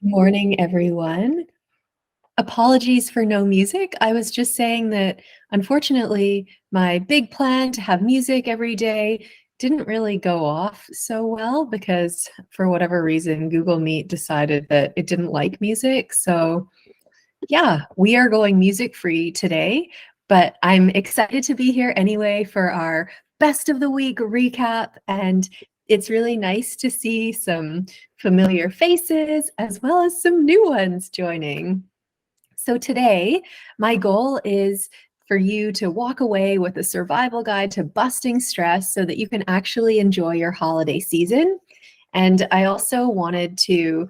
Good morning, everyone. Apologies for no music. I was just saying that unfortunately, my big plan to have music every day didn't really go off so well because for whatever reason, Google Meet decided that it didn't like music. So, yeah, we are going music free today, but I'm excited to be here anyway for our best of the week recap. And it's really nice to see some familiar faces as well as some new ones joining. So today, my goal is for you to walk away with a survival guide to busting stress so that you can actually enjoy your holiday season. And I also wanted to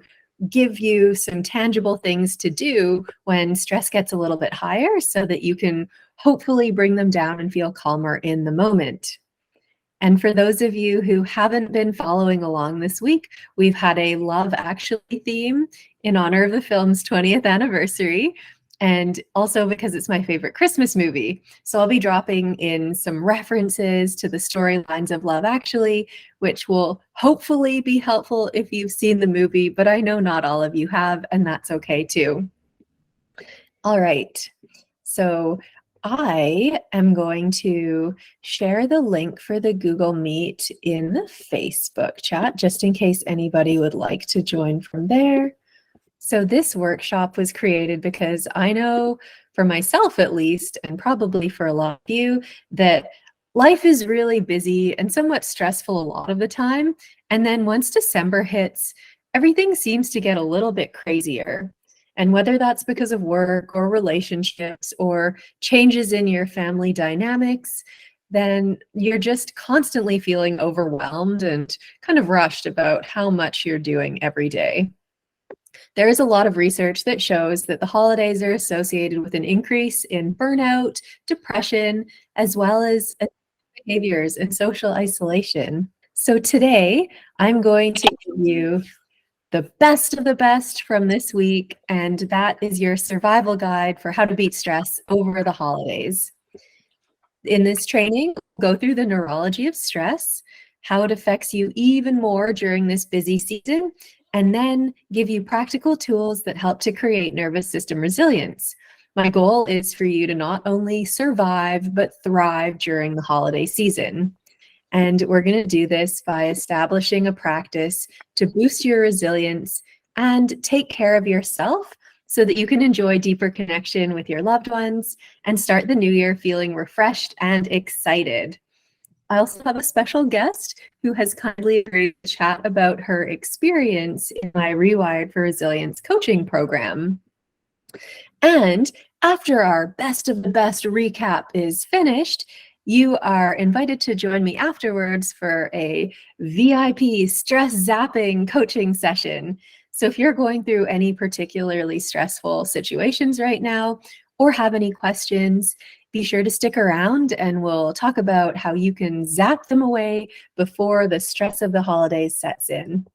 give you some tangible things to do when stress gets a little bit higher so that you can hopefully bring them down and feel calmer in the moment. And for those of you who haven't been following along this week, we've had a Love Actually theme in honor of the film's 20th anniversary, and also because it's my favorite Christmas movie. So I'll be dropping in some references to the storylines of Love Actually, which will hopefully be helpful if you've seen the movie, but I know not all of you have, and that's okay too. All right. So I am going to share the link for the Google Meet in the Facebook chat, just in case anybody would like to join from there. So this workshop was created because I know for myself at least, and probably for a lot of you, that life is really busy and somewhat stressful a lot of the time. And then once December hits, everything seems to get a little bit crazier. And whether that's because of work or relationships or changes in your family dynamics, then you're just constantly feeling overwhelmed and kind of rushed about how much you're doing every day. There is a lot of research that shows that the holidays are associated with an increase in burnout, depression, as well as behaviors and social isolation. So today, I'm going to give you the best of the best from this week, and that is your survival guide for how to beat stress over the holidays. In this training, we'll go through the neurology of stress, how it affects you even more during this busy season, and then give you practical tools that help to create nervous system resilience. My goal is for you to not only survive, but thrive during the holiday season. And we're going to do this by establishing a practice to boost your resilience and take care of yourself so that you can enjoy deeper connection with your loved ones and start the new year feeling refreshed and excited. I also have a special guest who has kindly agreed to chat about her experience in my Rewired for Resilience coaching program. And after our best of the best recap is finished, you are invited to join me afterwards for a VIP stress zapping coaching session. So if you're going through any particularly stressful situations right now or have any questions, be sure to stick around and we'll talk about how you can zap them away before the stress of the holidays sets in.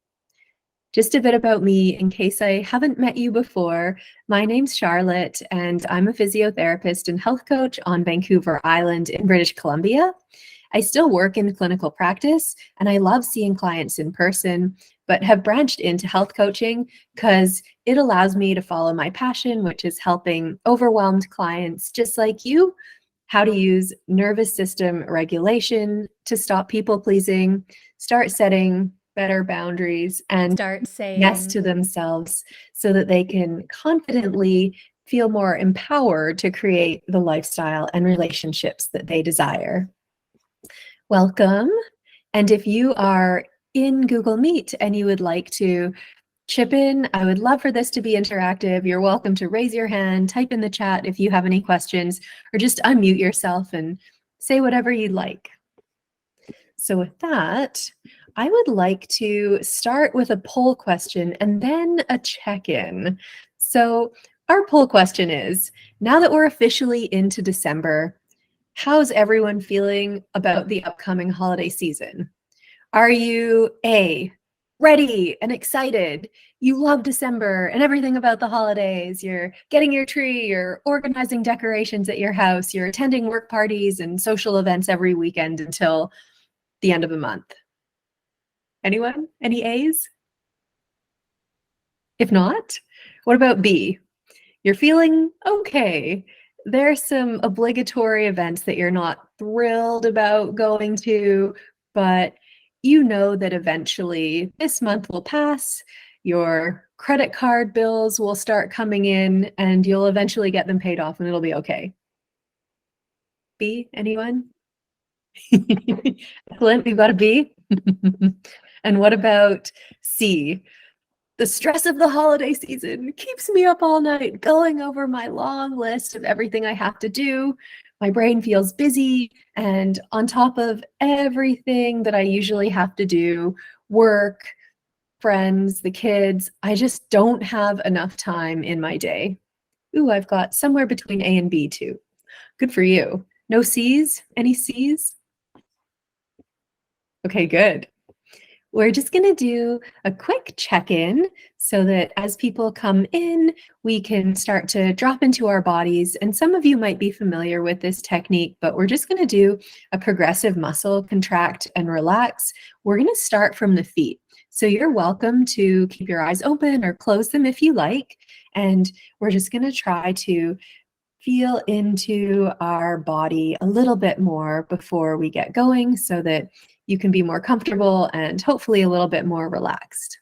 Just a bit about me in case I haven't met you before. My name's Charlotte, and I'm a physiotherapist and health coach on Vancouver Island in British Columbia. I still work in clinical practice, and I love seeing clients in person, but have branched into health coaching because it allows me to follow my passion, which is helping overwhelmed clients just like you, how to use nervous system regulation to stop people pleasing, start setting better boundaries, and Start yes saying, to themselves so that they can confidently feel more empowered to create the lifestyle and relationships that they desire. Welcome. And if you are in Google Meet and you would like to chip in, I would love for this to be interactive. You're welcome to raise your hand, type in the chat if you have any questions, or just unmute yourself and say whatever you'd like. So with that, I would like to start with a poll question and then a check-in. So our poll question is, now that we're officially into December, how's everyone feeling about the upcoming holiday season? Are you A, ready and excited? You love December and everything about the holidays. You're getting your tree, you're organizing decorations at your house, you're attending work parties and social events every weekend until the end of the month. Anyone? Any A's? If not, what about B? You're feeling okay. There's some obligatory events that you're not thrilled about going to, but you know that eventually this month will pass, your credit card bills will start coming in, and you'll eventually get them paid off and it'll be okay. B, anyone? Excellent, we've got a B. And what about C? The stress of the holiday season keeps me up all night going over my long list of everything I have to do. My brain feels busy, and on top of everything that I usually have to do, work, friends, the kids, I just don't have enough time in my day. Ooh, I've got somewhere between A and B too. Good for you. No C's? Any C's? Okay, good. We're just going to do a quick check-in so that as people come in, we can start to drop into our bodies. And some of you might be familiar with this technique, but we're just going to do a progressive muscle contract and relax. We're going to start from the feet. So you're welcome to keep your eyes open or close them if you like. And we're just going to try to feel into our body a little bit more before we get going so that you can be more comfortable and hopefully a little bit more relaxed.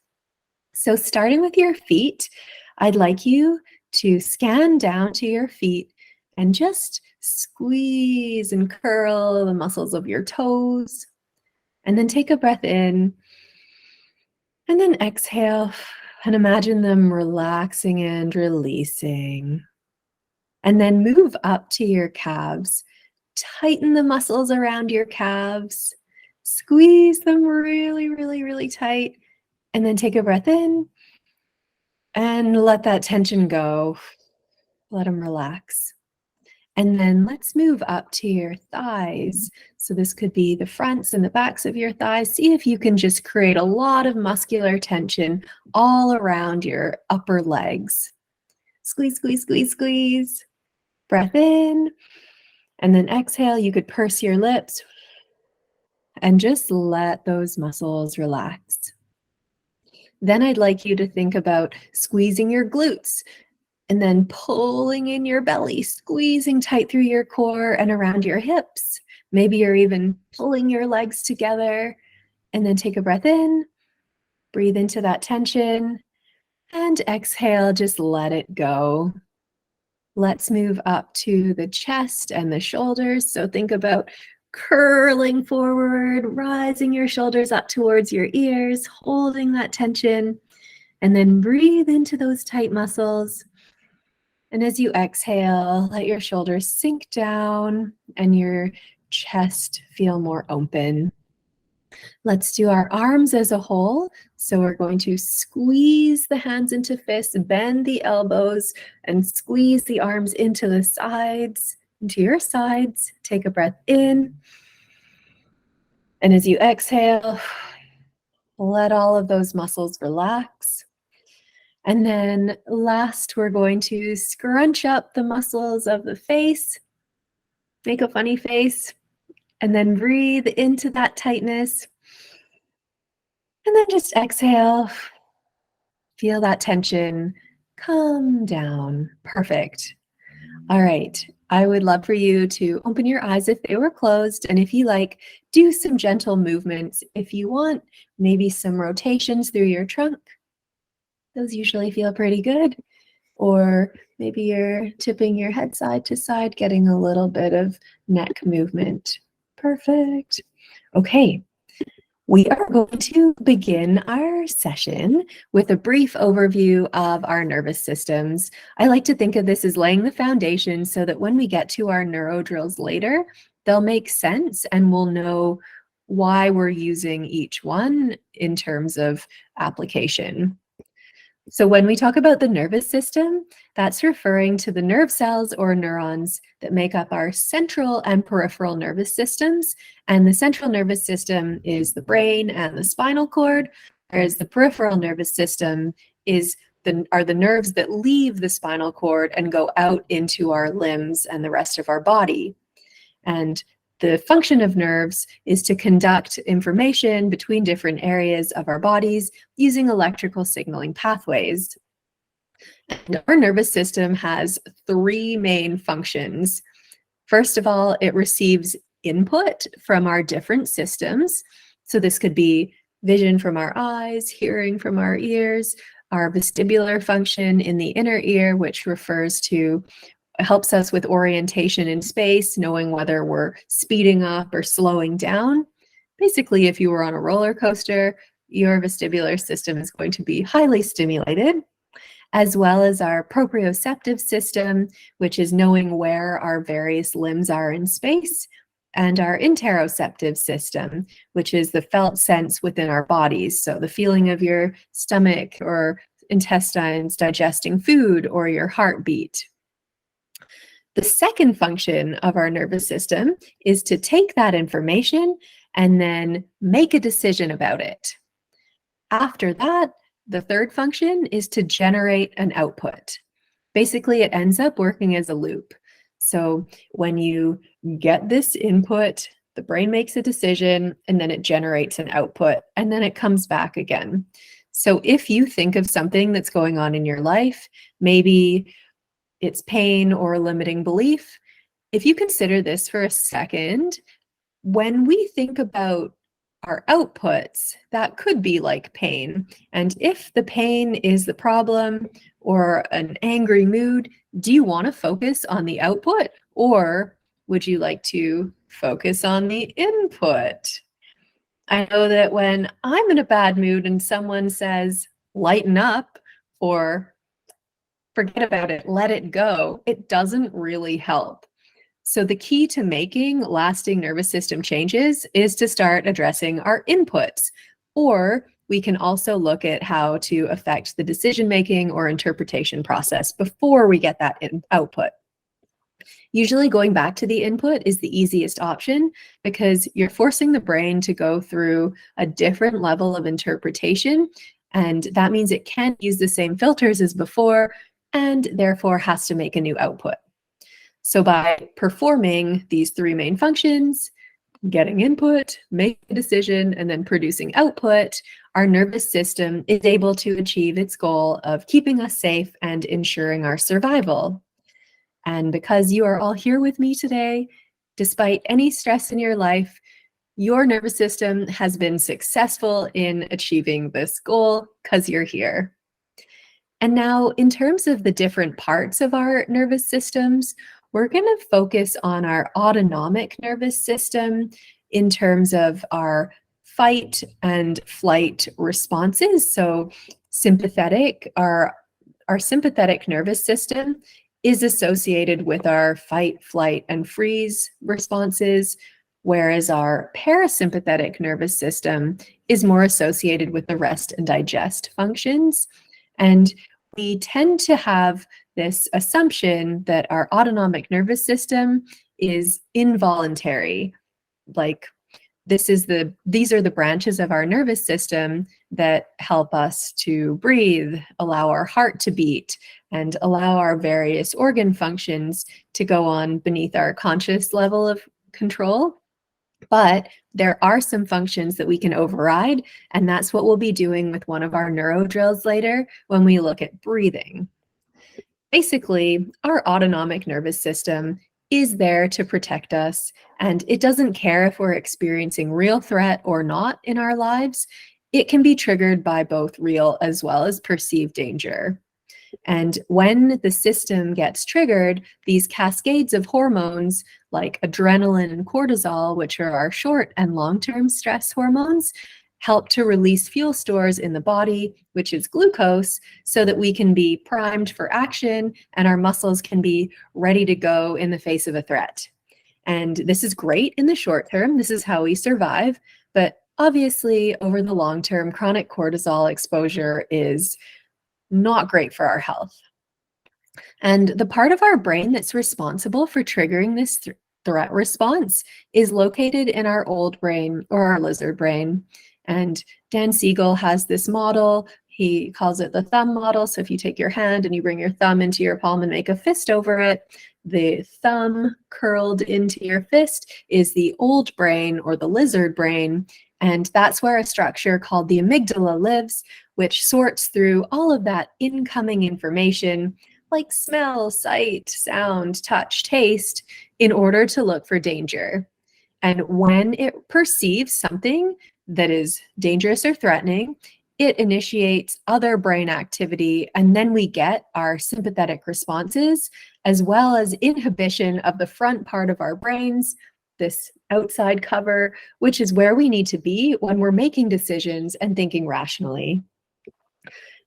So starting with your feet, I'd like you to scan down to your feet and just squeeze and curl the muscles of your toes. And then take a breath in and then exhale and imagine them relaxing and releasing. And then move up to your calves. Tighten the muscles around your calves. Squeeze them really, really, really tight. And then take a breath in and let that tension go. Let them relax. And then let's move up to your thighs. So this could be the fronts and the backs of your thighs. See if you can just create a lot of muscular tension all around your upper legs. Squeeze, squeeze, squeeze, squeeze. Breath in. And then exhale. You could purse your lips and just let those muscles relax. Then I'd like you to think about squeezing your glutes and then pulling in your belly, squeezing tight through your core and around your hips. Maybe you're even pulling your legs together, and then take a breath in, breathe into that tension, and exhale, just let it go. Let's move up to the chest and the shoulders. So think about curling forward, rising your shoulders up towards your ears, holding that tension, and then breathe into those tight muscles. And as you exhale, let your shoulders sink down and your chest feel more open. Let's do our arms as a whole. So we're going to squeeze the hands into fists, bend the elbows, and squeeze the arms into the sides, into your sides. Take a breath in. And as you exhale, let all of those muscles relax. And then last, we're going to scrunch up the muscles of the face, make a funny face, and then breathe into that tightness. And then just exhale, feel that tension come down. Perfect. All right. I would love for you to open your eyes if they were closed. And if you like, do some gentle movements. If you want, maybe some rotations through your trunk. Those usually feel pretty good. Or maybe you're tipping your head side to side, getting a little bit of neck movement. Perfect. Okay. We are going to begin our session with a brief overview of our nervous systems. I like to think of this as laying the foundation so that when we get to our neuro drills later, they'll make sense and we'll know why we're using each one in terms of application. So when we talk about the nervous system, that's referring to the nerve cells or neurons that make up our central and peripheral nervous systems. And the central nervous system is the brain and the spinal cord, whereas the peripheral nervous system are the nerves that leave the spinal cord and go out into our limbs and the rest of our body. And the function of nerves is to conduct information between different areas of our bodies using electrical signaling pathways. And our nervous system has three main functions. First of all, it receives input from our different systems. So this could be vision from our eyes, hearing from our ears, our vestibular function in the inner ear, which helps us with orientation in space, knowing whether we're speeding up or slowing down. Basically, if you were on a roller coaster, your vestibular system is going to be highly stimulated, as well as our proprioceptive system, which is knowing where our various limbs are in space, and our interoceptive system, which is the felt sense within our bodies. So the feeling of your stomach or intestines digesting food, or your heartbeat. The second function of our nervous system is to take that information and then make a decision about it. After that, the third function is to generate an output. Basically, it ends up working as a loop. So when you get this input, the brain makes a decision, and then it generates an output, and then it comes back again. So if you think of something that's going on in your life, maybe it's pain or a limiting belief, if you consider this for a second, when we think about our outputs, that could be like pain. And if the pain is the problem or an angry mood, do you want to focus on the output, or would you like to focus on the input? I know that when I'm in a bad mood and someone says, lighten up, or forget about it, let it go, it doesn't really help. So the key to making lasting nervous system changes is to start addressing our inputs, or we can also look at how to affect the decision-making or interpretation process before we get that output. Usually going back to the input is the easiest option, because you're forcing the brain to go through a different level of interpretation, and that means it can't use the same filters as before, and therefore has to make a new output. So by performing these three main functions, getting input, making a decision, and then producing output, our nervous system is able to achieve its goal of keeping us safe and ensuring our survival. And because you are all here with me today, despite any stress in your life, your nervous system has been successful in achieving this goal because you're here. And now, in terms of the different parts of our nervous systems, we're going to focus on our autonomic nervous system in terms of our fight and flight responses. So our sympathetic nervous system is associated with our fight, flight, and freeze responses, whereas our parasympathetic nervous system is more associated with the rest and digest functions. And we tend to have this assumption that our autonomic nervous system is involuntary. Like these are the branches of our nervous system that help us to breathe, allow our heart to beat, and allow our various organ functions to go on beneath our conscious level of control. But there are some functions that we can override, and that's what we'll be doing with one of our neuro drills later when we look at breathing. Basically, our autonomic nervous system is there to protect us, and it doesn't care if we're experiencing real threat or not in our lives. It can be triggered by both real as well as perceived danger. And when the system gets triggered, these cascades of hormones like adrenaline and cortisol, which are our short and long-term stress hormones, help to release fuel stores in the body, which is glucose, so that we can be primed for action and our muscles can be ready to go in the face of a threat. And this is great in the short term. This is how we survive. But obviously, over the long term, chronic cortisol exposure is not great for our health. And the part of our brain that's responsible for triggering this threat response is located in our old brain, or our lizard brain. And Dan Siegel has this model. He calls it the thumb model. So if you take your hand and you bring your thumb into your palm and make a fist over it, the thumb curled into your fist is the old brain, or the lizard brain, And that's where a structure called the amygdala lives, which sorts through all of that incoming information like smell, sight, sound, touch, taste, in order to look for danger. And when it perceives something that is dangerous or threatening, it initiates other brain activity, and then we get our sympathetic responses, as well as inhibition of the front part of our brains, this outside cover, which is where we need to be when we're making decisions and thinking rationally.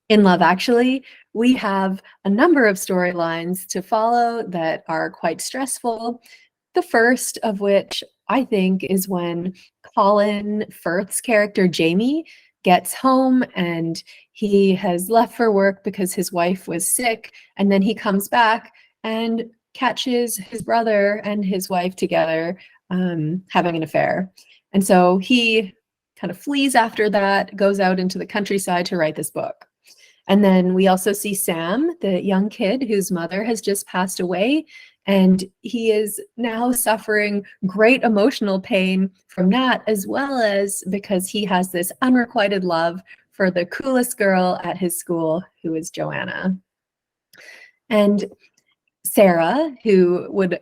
In Love Actually, we have a number of storylines to follow that are quite stressful. The first of which I think is when Colin Firth's character Jamie gets home and he has left for work because his wife was sick, and then he comes back and catches his brother and his wife together having an affair. And so he kind of flees after that, goes out into the countryside to write this book. And then we also see Sam, the young kid whose mother has just passed away, and he is now suffering great emotional pain from that, as well as because he has this unrequited love for the coolest girl at his school, who is Joanna. And Sarah, who would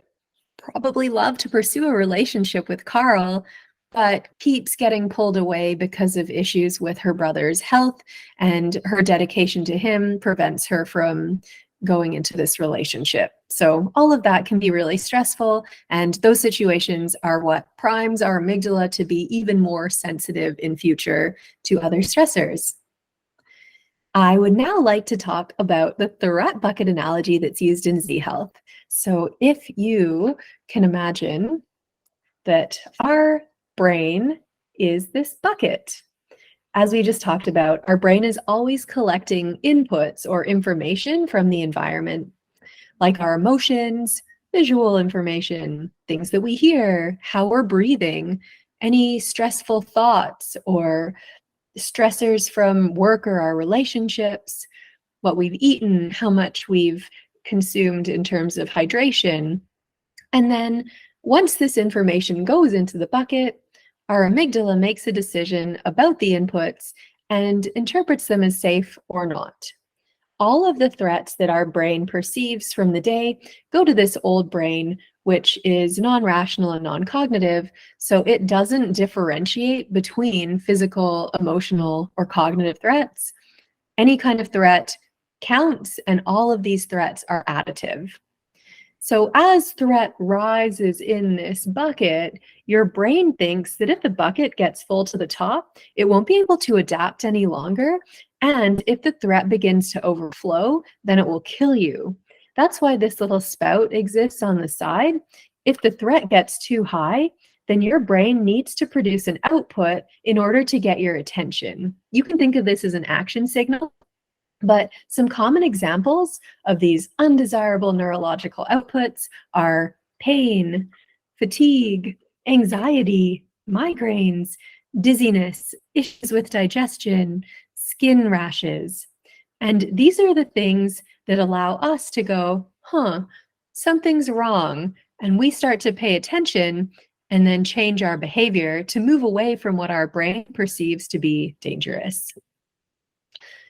probably love to pursue a relationship with Carl, but keeps getting pulled away because of issues with her brother's health, and her dedication to him prevents her from going into this relationship. So all of that can be really stressful, and those situations are what primes our amygdala to be even more sensitive in future to other stressors. I would now like to talk about the threat bucket analogy that's used in Z Health. So if you can imagine that our brain is this bucket. As we just talked about, our brain is always collecting inputs or information from the environment, like our emotions, visual information, things that we hear, how we're breathing, any stressful thoughts or stressors from work or our relationships, what we've eaten, how much we've consumed in terms of hydration. And then once this information goes into the bucket, our amygdala makes a decision about the inputs and interprets them as safe or not. All of the threats that our brain perceives from the day go to this old brain, which is non-rational and non-cognitive, so it doesn't differentiate between physical, emotional, or cognitive threats. Any kind of threat counts, and all of these threats are additive. So as threat rises in this bucket, your brain thinks that if the bucket gets full to the top, it won't be able to adapt any longer. And if the threat begins to overflow, then it will kill you. That's why this little spout exists on the side. If the threat gets too high, then your brain needs to produce an output in order to get your attention. You can think of this as an action signal. But some common examples of these undesirable neurological outputs are pain, fatigue, anxiety, migraines, dizziness, issues with digestion, skin rashes. And these are the things that allow us to go, something's wrong. And we start to pay attention and then change our behavior to move away from what our brain perceives to be dangerous.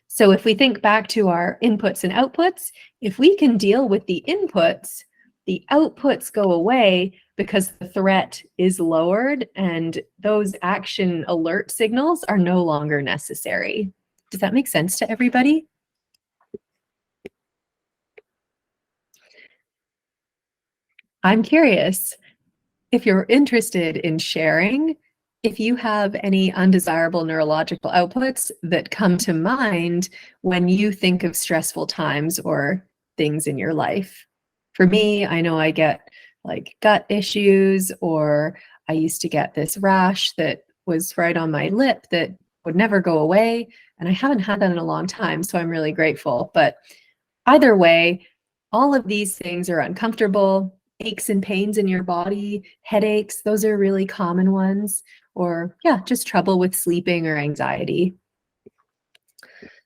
So if we think back to our inputs and outputs, if we can deal with the inputs, the outputs go away because the threat is lowered and those action alert signals are no longer necessary. Does that make sense to everybody? I'm curious if you're interested in sharing, if you have any undesirable neurological outputs that come to mind when you think of stressful times or things in your life. For me, I know I get like gut issues, or I used to get this rash that was right on my lip that would never go away. And I haven't had that in a long time, so I'm really grateful. But either way, all of these things are uncomfortable. Aches and pains in your body, headaches, those are really common ones. Or just trouble with sleeping or anxiety.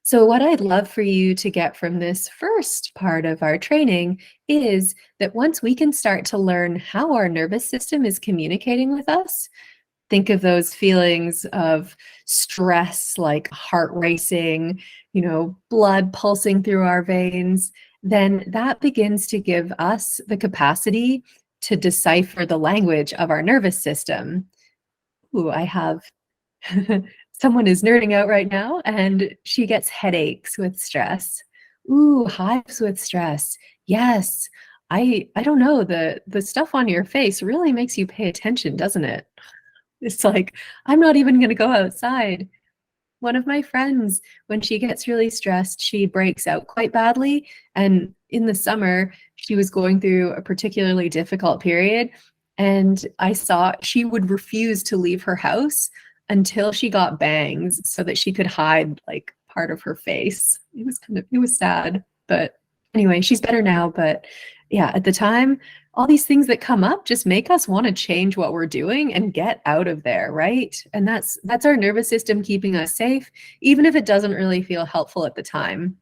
So what I'd love for you to get from this first part of our training is that once we can start to learn how our nervous system is communicating with us, think of those feelings of stress, like heart racing, blood pulsing through our veins, then that begins to give us the capacity to decipher the language of our nervous system. Ooh, I have someone is nerding out right now and she gets headaches with stress. Ooh, hives with stress. Yes. I don't know, the stuff on your face really makes you pay attention, doesn't it? It's like, I'm not even going to go outside. One of my friends, when she gets really stressed, she breaks out quite badly. And in the summer, she was going through a particularly difficult period. And I saw she would refuse to leave her house until she got bangs so that she could hide like part of her face. It was sad. But anyway, she's better now. But yeah, at the time, all these things that come up just make us want to change what we're doing and get out of there, right? And that's our nervous system keeping us safe, even if it doesn't really feel helpful at the time.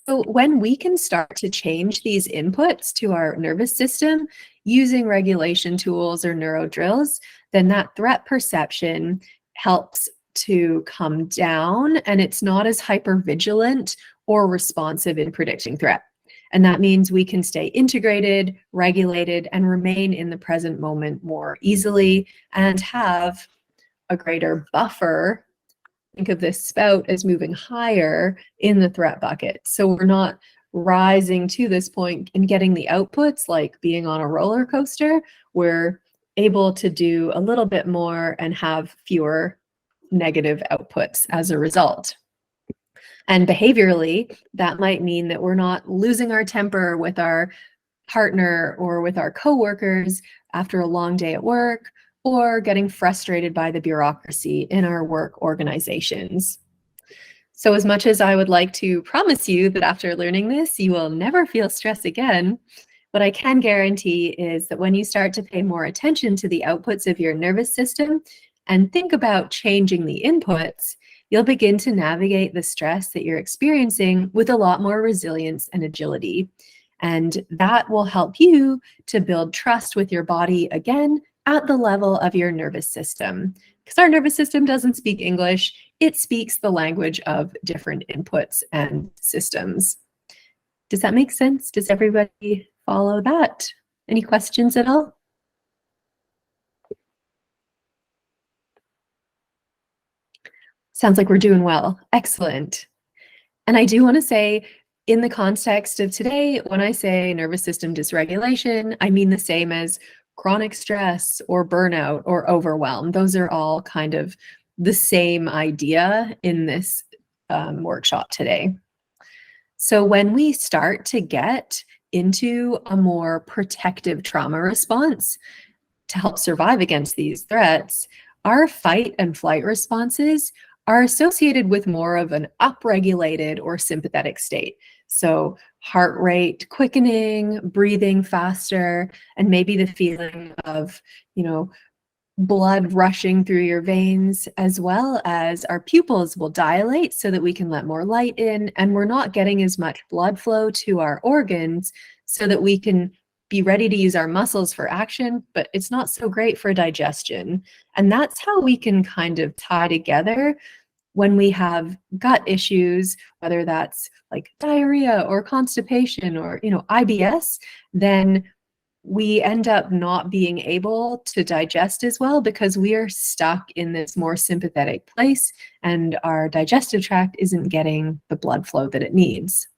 So when we can start to change these inputs to our nervous system using regulation tools or neuro drills, then that threat perception helps to come down and it's not as hypervigilant or responsive in predicting threat. And that means we can stay integrated, regulated, and remain in the present moment more easily and have a greater buffer. Think of this spout as moving higher in the threat bucket. So we're not rising to this point and getting the outputs like being on a roller coaster. We're able to do a little bit more and have fewer negative outputs as a result. And behaviorally, that might mean that we're not losing our temper with our partner or with our coworkers after a long day at work, or getting frustrated by the bureaucracy in our work organizations. So as much as I would like to promise you that after learning this, you will never feel stress again, what I can guarantee is that when you start to pay more attention to the outputs of your nervous system and think about changing the inputs, you'll begin to navigate the stress that you're experiencing with a lot more resilience and agility. And that will help you to build trust with your body again at the level of your nervous system. Because our nervous system doesn't speak English, it speaks the language of different inputs and systems. Does that make sense? Does everybody follow that? Any questions at all? Sounds like we're doing well. Excellent. And I do want to say, in the context of today, when I say nervous system dysregulation, I mean the same as chronic stress or burnout or overwhelm. Those are all kind of the same idea in this workshop today. So when we start to get into a more protective trauma response to help survive against these threats, our fight and flight responses are associated with more of an upregulated or sympathetic state. So heart rate quickening, breathing faster, and maybe the feeling of, blood rushing through your veins, as well as our pupils will dilate so that we can let more light in, and we're not getting as much blood flow to our organs so that we can be ready to use our muscles for action, but it's not so great for digestion. And that's how we can kind of tie together when we have gut issues, whether that's like diarrhea or constipation or, IBS, then we end up not being able to digest as well because we are stuck in this more sympathetic place and our digestive tract isn't getting the blood flow that it needs.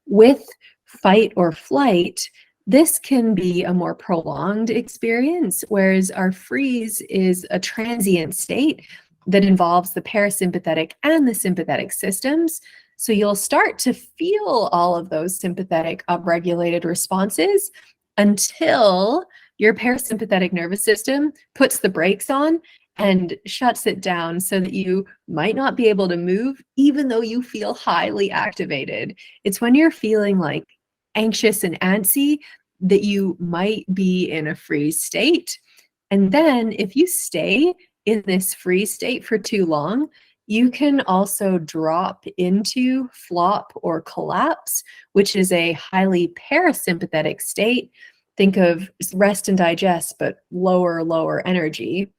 With fight or flight, this can be a more prolonged experience, whereas our freeze is a transient state that involves the parasympathetic and the sympathetic systems. So you'll start to feel all of those sympathetic upregulated responses until your parasympathetic nervous system puts the brakes on and shuts it down so that you might not be able to move even though you feel highly activated. It's when you're feeling like anxious and antsy that you might be in a freeze state. And then if you stay in this freeze state for too long, you can also drop into flop or collapse, which is a highly parasympathetic state Think of rest and digest, but lower energy.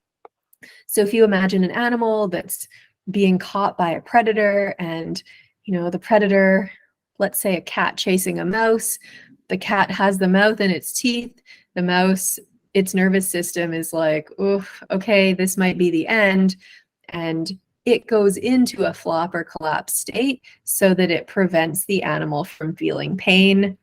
So if you imagine an animal that's being caught by a predator, and the predator, let's say a cat chasing a mouse, the cat has the mouth in its teeth, the mouse, its nervous system is like, oof, okay, this might be the end. And it goes into a flop or collapse state so that it prevents the animal from feeling pain,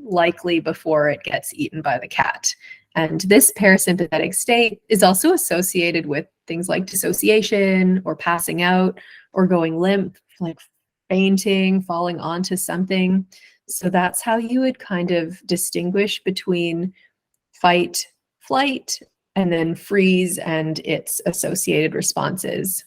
likely before it gets eaten by the cat. And this parasympathetic state is also associated with things like dissociation or passing out or going limp, like fainting, falling onto something. So that's how you would kind of distinguish between fight, flight, and then freeze and its associated responses.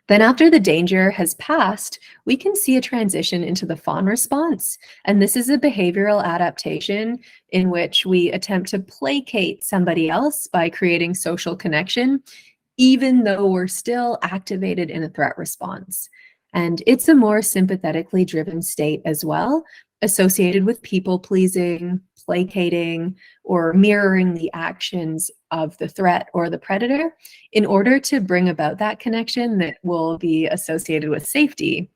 Then after the danger has passed, we can see a transition into the fawn response. And this is a behavioral adaptation in which we attempt to placate somebody else by creating social connection, even though we're still activated in a threat response. And it's a more sympathetically driven state as well, associated with people pleasing, placating, or mirroring the actions of the threat or the predator in order to bring about that connection that will be associated with safety.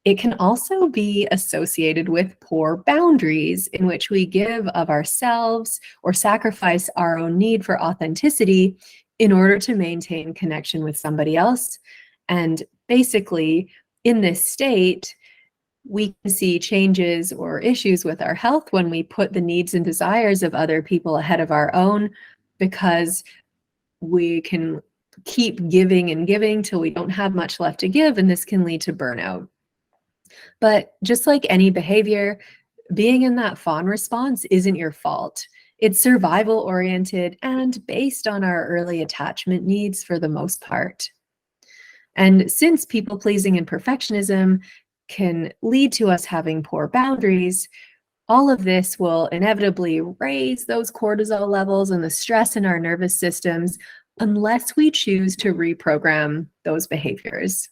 It can also be associated with poor boundaries in which we give of ourselves or sacrifice our own need for authenticity in order to maintain connection with somebody else. And basically, in this state, we can see changes or issues with our health when we put the needs and desires of other people ahead of our own, because we can keep giving and giving till we don't have much left to give, and this can lead to burnout. But just like any behavior, being in that fawn response isn't your fault. It's survival oriented and based on our early attachment needs for the most part. And since people pleasing and perfectionism can lead to us having poor boundaries, all of this will inevitably raise those cortisol levels and the stress in our nervous systems unless we choose to reprogram those behaviors.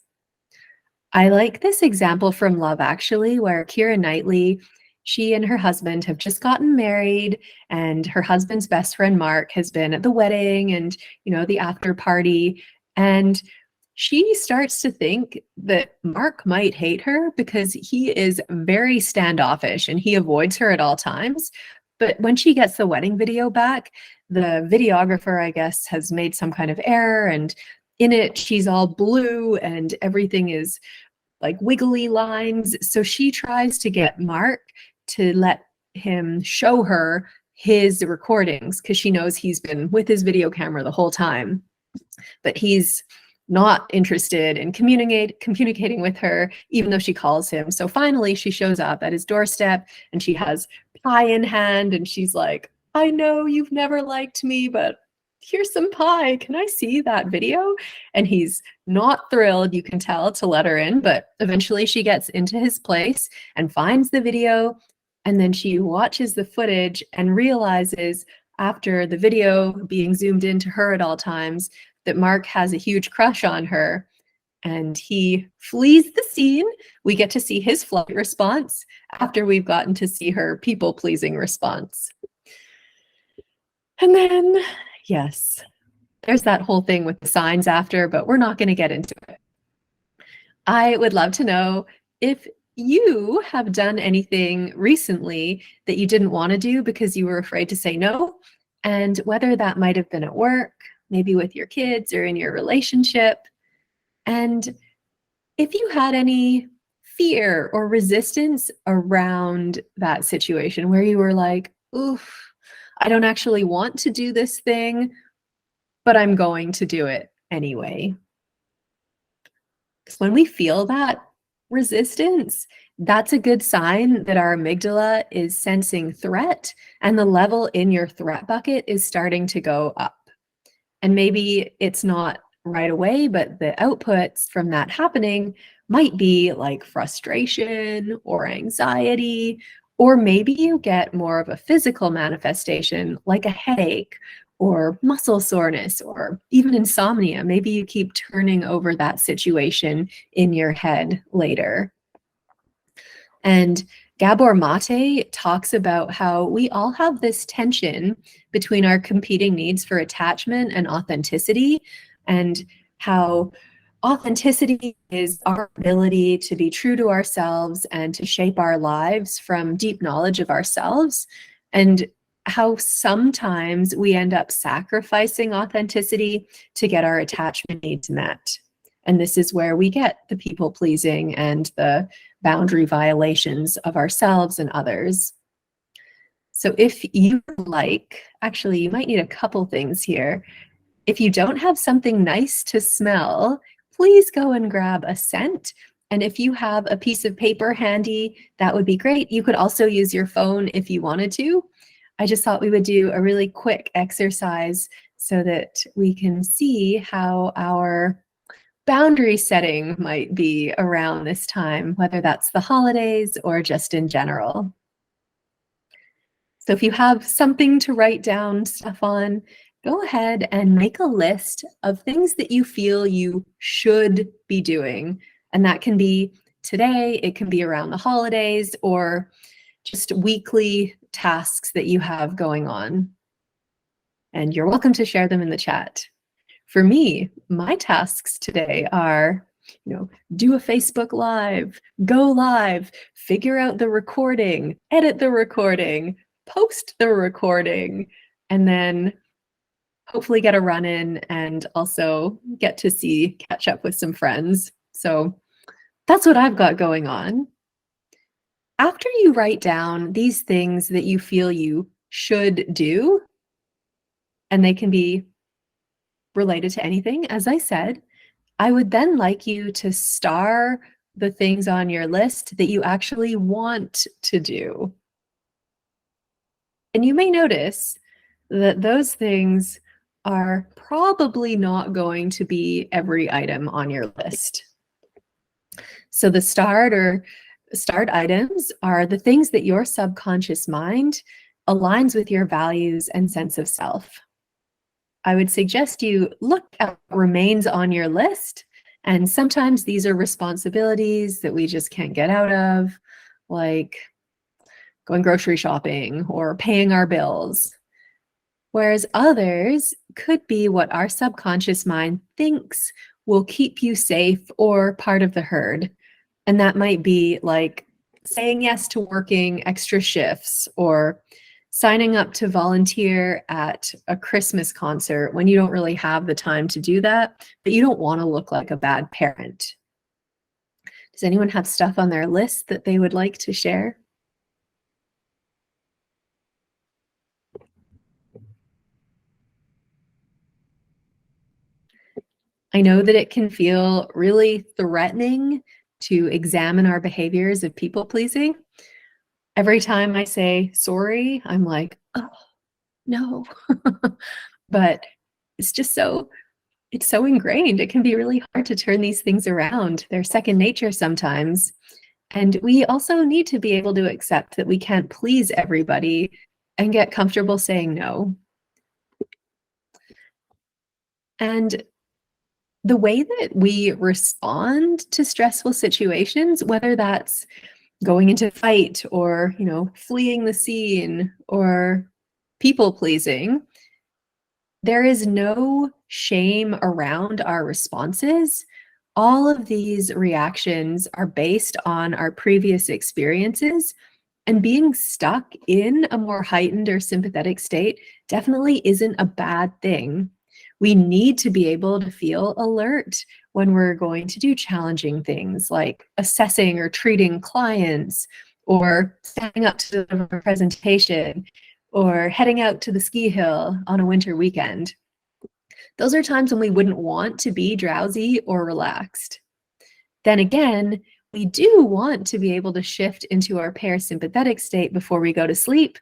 I like this example from Love Actually, where Keira Knightley, she and her husband have just gotten married, and her husband's best friend Mark has been at the wedding and, the after party. And she starts to think that Mark might hate her because he is very standoffish and he avoids her at all times. But when she gets the wedding video back, the videographer, I guess, has made some kind of error, and in it, she's all blue and everything is like wiggly lines. So she tries to get Mark to let him show her his recordings because she knows he's been with his video camera the whole time. But he's not interested in communicating with her, even though she calls him. So finally, she shows up at his doorstep and she has pie in hand and she's like, I know you've never liked me, but here's some pie. Can I see that video? And he's not thrilled, you can tell, to let her in, but eventually she gets into his place and finds the video. And then she watches the footage and realizes, after the video being zoomed into her at all times, that Mark has a huge crush on her, and he flees the scene. We get to see his flight response after we've gotten to see her people-pleasing response. And then, yes, there's that whole thing with the signs after, but we're not going to get into it. I would love to know if you have done anything recently that you didn't want to do because you were afraid to say no, and whether that might have been at work, maybe with your kids or in your relationship. And if you had any fear or resistance around that situation where you were like, oof, I don't actually want to do this thing, but I'm going to do it anyway. Because when we feel that resistance, that's a good sign that our amygdala is sensing threat and the level in your threat bucket is starting to go up. And maybe it's not right away, but the outputs from that happening might be like frustration or anxiety, or maybe you get more of a physical manifestation like a headache or muscle soreness or even insomnia. Maybe you keep turning over that situation in your head later. And Gabor Mate talks about how we all have this tension between our competing needs for attachment and authenticity, and how authenticity is our ability to be true to ourselves and to shape our lives from deep knowledge of ourselves, and how sometimes we end up sacrificing authenticity to get our attachment needs met. And this is where we get the people pleasing and the boundary violations of ourselves and others. So if you like, actually, you might need a couple things here. If you don't have something nice to smell, please go and grab a scent. And if you have a piece of paper handy, that would be great. You could also use your phone if you wanted to. I just thought we would do a really quick exercise so that we can see how our boundary setting might be around this time, whether that's the holidays or just in general. So if you have something to write down stuff on, go ahead and make a list of things that you feel you should be doing. And that can be today, it can be around the holidays, or just weekly tasks that you have going on. And you're welcome to share them in the chat. For me, my tasks today are, do a Facebook Live, go live, figure out the recording, edit the recording, post the recording, and then hopefully get a run in and also get to catch up with some friends. So that's what I've got going on. After you write down these things that you feel you should do, and they can be related to anything, as I said, I would then like you to star the things on your list that you actually want to do. And you may notice that those things are probably not going to be every item on your list. So the starred items are the things that your subconscious mind aligns with your values and sense of self. I would suggest you look at what remains on your list, and sometimes these are responsibilities that we just can't get out of, like going grocery shopping or paying our bills. Whereas others could be what our subconscious mind thinks will keep you safe or part of the herd. And that might be like saying yes to working extra shifts or signing up to volunteer at a Christmas concert when you don't really have the time to do that, but you don't want to look like a bad parent. Does anyone have stuff on their list that they would like to share? I know that it can feel really threatening to examine our behaviors of people pleasing. Every time I say sorry, I'm like, oh, no. But it's so ingrained. It can be really hard to turn these things around. They're second nature sometimes. And we also need to be able to accept that we can't please everybody and get comfortable saying no. And the way that we respond to stressful situations, whether that's going into a fight or, fleeing the scene or people pleasing, there is no shame around our responses. All of these reactions are based on our previous experiences, and being stuck in a more heightened or sympathetic state definitely isn't a bad thing. We need to be able to feel alert when we're going to do challenging things like assessing or treating clients, or standing up to deliver a presentation, or heading out to the ski hill on a winter weekend. Those are times when we wouldn't want to be drowsy or relaxed. Then again, we do want to be able to shift into our parasympathetic state before we go to sleep,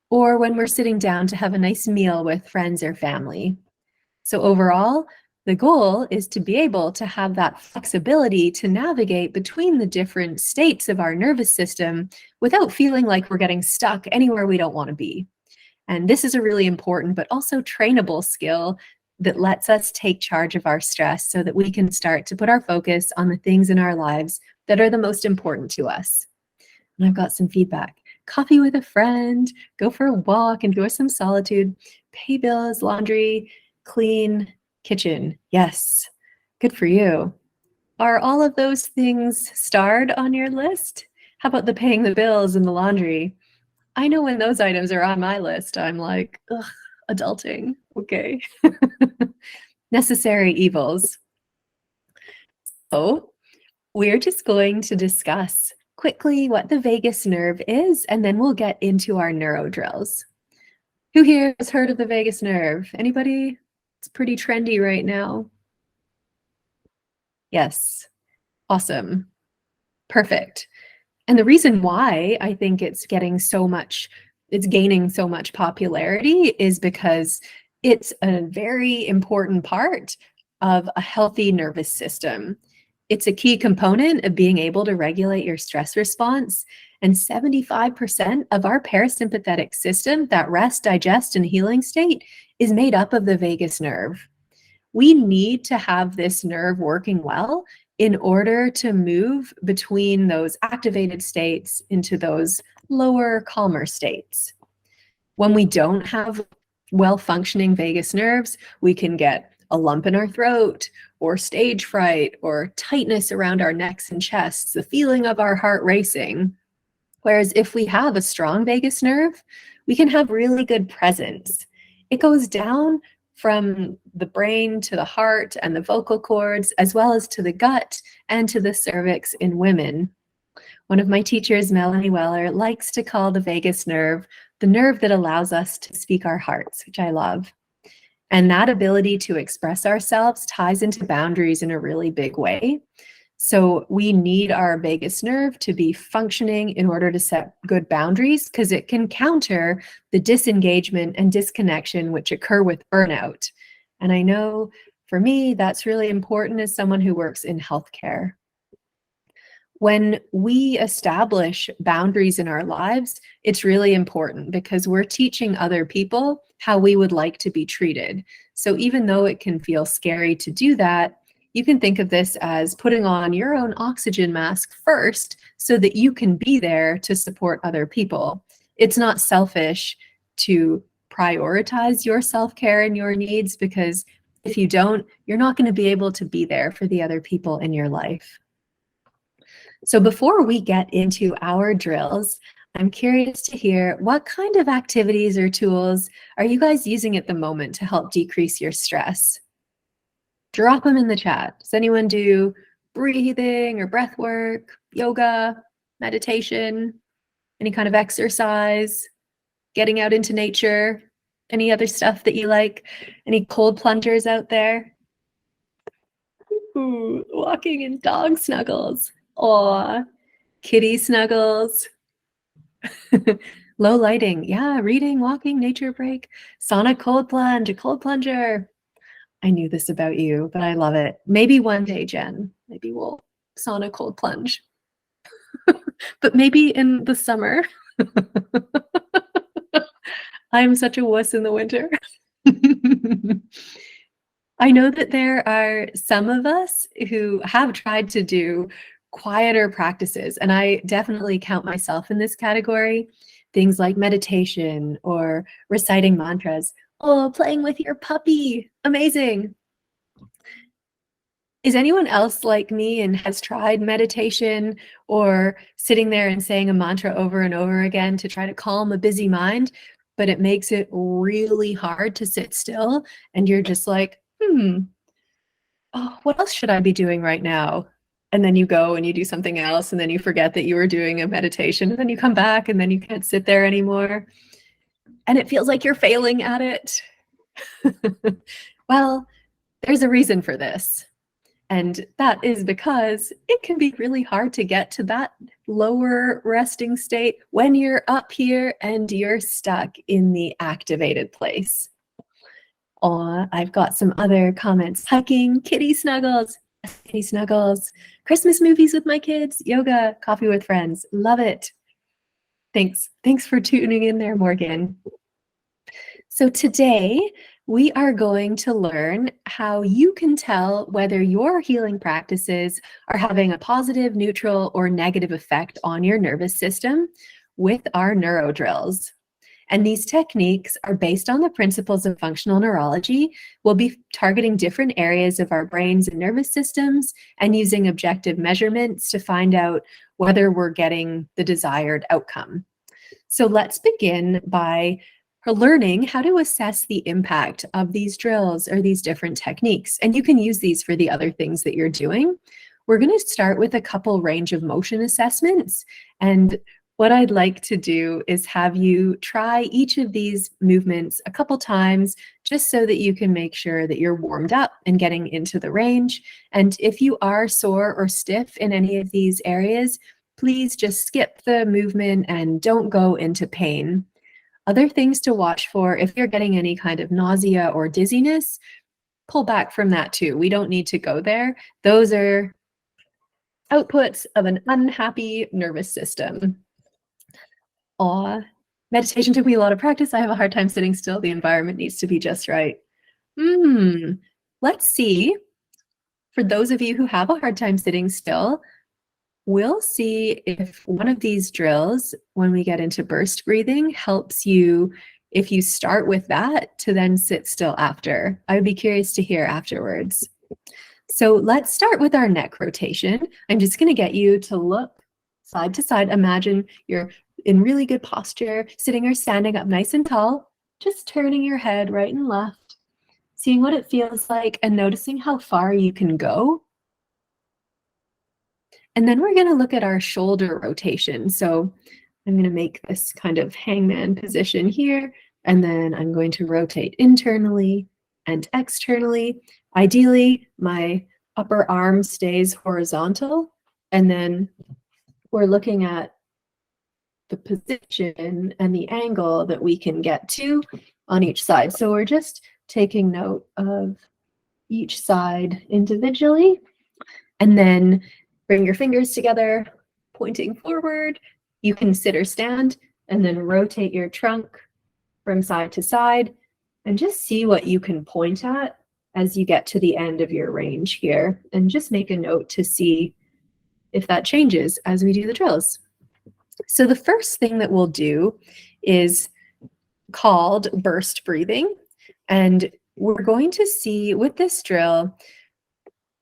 or when we're sitting down to have a nice meal with friends or family. So overall, the goal is to be able to have that flexibility to navigate between the different states of our nervous system without feeling like we're getting stuck anywhere we don't want to be. And this is a really important but also trainable skill that lets us take charge of our stress so that we can start to put our focus on the things in our lives that are the most important to us. And I've got some feedback. Coffee with a friend, go for a walk, enjoy some solitude, pay bills, laundry, clean, kitchen. Yes, good for you. Are all of those things starred on your list? How about the paying the bills and the laundry? I know when those items are on my list, I'm like, ugh, adulting. Okay. Necessary evils. So we're just going to discuss quickly what the vagus nerve is, and then we'll get into our neuro drills. Who here has heard of the vagus nerve? Anybody? It's pretty trendy right now. Yes. Awesome. Perfect. And the reason why I think it's gaining so much popularity is because it's a very important part of a healthy nervous system. It's a key component of being able to regulate your stress response. And 75% of our parasympathetic system, that rest, digest, and healing state, is made up of the vagus nerve. We need to have this nerve working well in order to move between those activated states into those lower, calmer states. When we don't have well-functioning vagus nerves, we can get a lump in our throat, or stage fright, or tightness around our necks and chests, the feeling of our heart racing. Whereas if we have a strong vagus nerve, we can have really good presence. It goes down from the brain to the heart and the vocal cords, as well as to the gut and to the cervix in women. One of my teachers, Melanie Weller, likes to call the vagus nerve the nerve that allows us to speak our hearts, which I love. And that ability to express ourselves ties into boundaries in a really big way. So we need our vagus nerve to be functioning in order to set good boundaries, because it can counter the disengagement and disconnection which occur with burnout. And I know for me, that's really important as someone who works in healthcare. When we establish boundaries in our lives, it's really important because we're teaching other people how we would like to be treated. So even though it can feel scary to do that, you can think of this as putting on your own oxygen mask first so that you can be there to support other people. It's not selfish to prioritize your self-care and your needs, because if you don't, you're not going to be able to be there for the other people in your life. So before we get into our drills, I'm curious to hear what kind of activities or tools are you guys using at the moment to help decrease your stress? Drop them in the chat. Does anyone do breathing or breath work, yoga, meditation, any kind of exercise, getting out into nature, any other stuff that you like? Any cold plungers out there? Ooh, walking in dog snuggles. Aw, kitty snuggles. Low lighting. Yeah, reading, walking, nature break, sauna cold plunge, a cold plunger. I knew this about you, but I love it. Maybe one day, Jen, maybe we'll sauna cold plunge. But maybe in the summer. I'm such a wuss in the winter. I know that there are some of us who have tried to do quieter practices, and I definitely count myself in this category. Things like meditation or reciting mantras. Oh, playing with your puppy. Amazing. Is anyone else like me and has tried meditation or sitting there and saying a mantra over and over again to try to calm a busy mind, but it makes it really hard to sit still and you're just like, oh, what else should I be doing right now? And then you go and you do something else, and then you forget that you were doing a meditation, and then you come back and then you can't sit there anymore. And it feels like you're failing at it. Well, there's a reason for this. And that is because it can be really hard to get to that lower resting state when you're up here and you're stuck in the activated place. Oh, I've got some other comments. Hiking, kitty snuggles, kitty snuggles, Christmas movies with my kids, yoga, coffee with friends. Love it. Thanks. Thanks for tuning in there, Morgan. So today we are going to learn how you can tell whether your healing practices are having a positive, neutral, or negative effect on your nervous system with our neuro drills. And these techniques are based on the principles of functional neurology. We'll be targeting different areas of our brains and nervous systems and using objective measurements to find out whether we're getting the desired outcome. So let's begin by learning how to assess the impact of these drills or these different techniques. And you can use these for the other things that you're doing. We're going to start with a couple range of motion assessments. And what I'd like to do is have you try each of these movements a couple times, just so that you can make sure that you're warmed up and getting into the range. And if you are sore or stiff in any of these areas, please just skip the movement and don't go into pain. Other things to watch for: if you're getting any kind of nausea or dizziness, pull back from that too. We don't need to go there. Those are outputs of an unhappy nervous system. Meditation took me a lot of practice. I have a hard time sitting still. The environment needs to be just right. Let's see. For those of you who have a hard time sitting still, we'll see if one of these drills, when we get into burst breathing, helps you, if you start with that, to then sit still after. I would be curious to hear afterwards. So let's start with our neck rotation. I'm just going to get you to look side to side. Imagine you're in really good posture, sitting or standing up nice and tall, just turning your head right and left, seeing what it feels like and noticing how far you can go. And then we're going to look at our shoulder rotation. So I'm going to make this kind of hangman position here, and then I'm going to rotate internally and externally. Ideally, my upper arm stays horizontal, and then we're looking at the position and the angle that we can get to on each side. So we're just taking note of each side individually, and then bring your fingers together, pointing forward. You can sit or stand, and then rotate your trunk from side to side, and just see what you can point at as you get to the end of your range here. And just make a note to see if that changes as we do the drills. So the first thing that we'll do is called burst breathing. And we're going to see with this drill,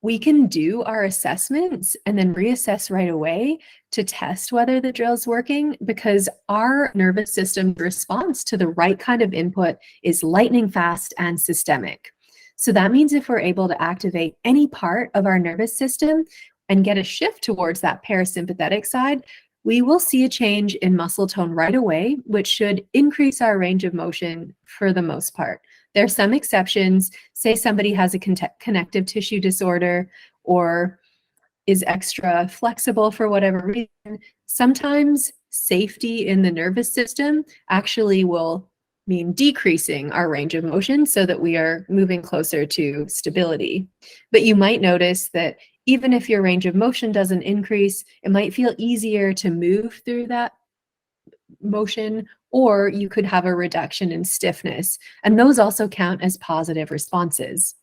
we can do our assessments and then reassess right away to test whether the drill's working, because our nervous system's response to the right kind of input is lightning fast and systemic. So that means if we're able to activate any part of our nervous system and get a shift towards that parasympathetic side, we will see a change in muscle tone right away, which should increase our range of motion for the most part. There are some exceptions. Say somebody has a connective tissue disorder or is extra flexible for whatever reason. Sometimes safety in the nervous system actually will mean decreasing our range of motion so that we are moving closer to stability. But you might notice that even if your range of motion doesn't increase, it might feel easier to move through that motion, or you could have a reduction in stiffness. And those also count as positive responses.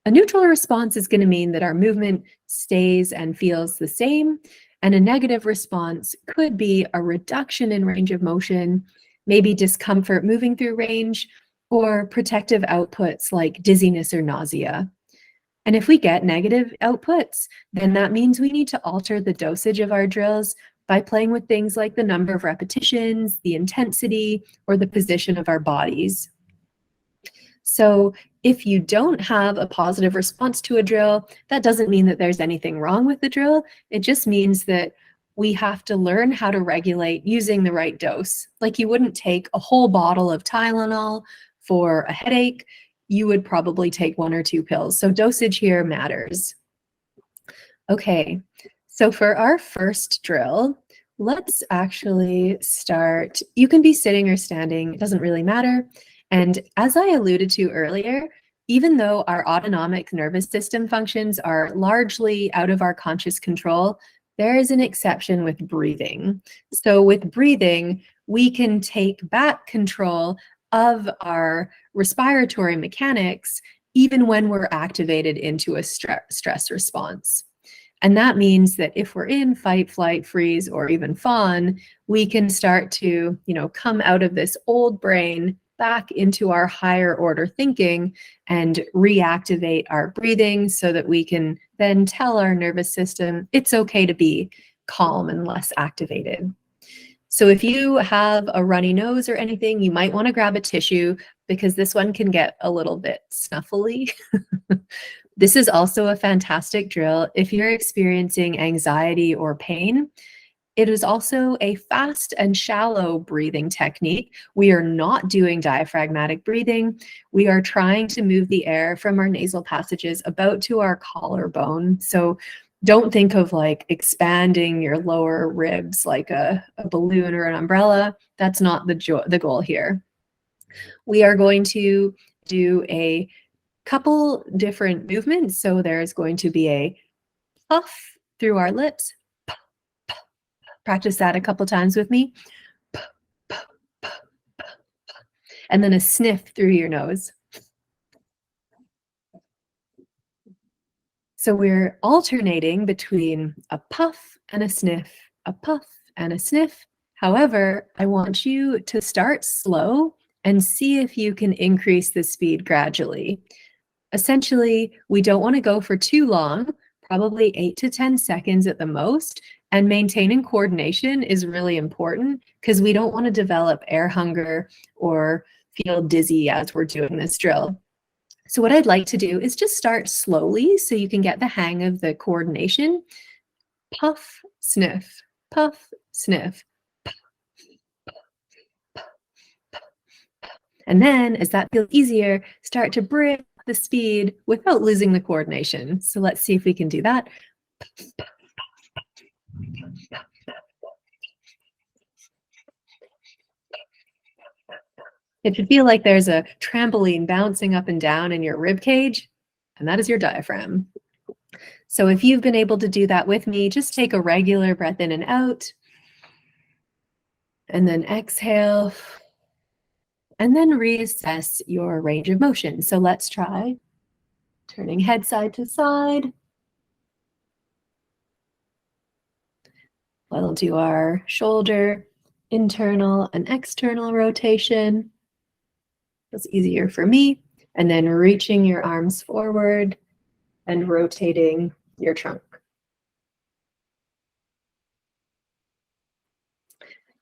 A neutral response is going to mean that our movement stays and feels the same. And a negative response could be a reduction in range of motion, maybe discomfort moving through range, or protective outputs like dizziness or nausea. And if we get negative outputs, then that means we need to alter the dosage of our drills by playing with things like the number of repetitions, the intensity, or the position of our bodies. So if you don't have a positive response to a drill, that doesn't mean that there's anything wrong with the drill. It just means that we have to learn how to regulate using the right dose. Like you wouldn't take a whole bottle of Tylenol for a headache. You would probably take 1 or 2 pills. So dosage here matters. Okay, so for our first drill, let's actually start. You can be sitting or standing, it doesn't really matter. And as I alluded to earlier, even though our autonomic nervous system functions are largely out of our conscious control, there is an exception with breathing. So with breathing, we can take back control of our respiratory mechanics, even when we're activated into a stress response. And that means that if we're in fight, flight, freeze, or even fawn, we can start to, come out of this old brain back into our higher order thinking and reactivate our breathing so that we can then tell our nervous system it's okay to be calm and less activated. So if you have a runny nose or anything, you might want to grab a tissue because this one can get a little bit snuffly. This is also a fantastic drill if you're experiencing anxiety or pain. It is also a fast and shallow breathing technique. We are not doing diaphragmatic breathing. We are trying to move the air from our nasal passages about to our collarbone. So don't think of like expanding your lower ribs like a balloon or an umbrella. That's not the goal here. We are going to do a couple different movements. So there's going to be a puff through our lips. Practice that a couple times with me. And then a sniff through your nose. So we're alternating between a puff and a sniff, a puff and a sniff. However, I want you to start slow and see if you can increase the speed gradually. Essentially, we don't want to go for too long, probably 8 to 10 seconds at the most, and maintaining coordination is really important because we don't want to develop air hunger or feel dizzy as we're doing this drill. So what I'd like to do is just start slowly so you can get the hang of the coordination. Puff, sniff, puff, sniff. And then as that feels easier, start to bring up the speed without losing the coordination. So let's see if we can do that. It should feel like there's a trampoline bouncing up and down in your rib cage, and that is your diaphragm. So if you've been able to do that with me, just take a regular breath in and out, and then exhale, and then reassess your range of motion. So let's try turning head side to side. We'll do our shoulder internal and external rotation. It's easier for me. And then reaching your arms forward and rotating your trunk.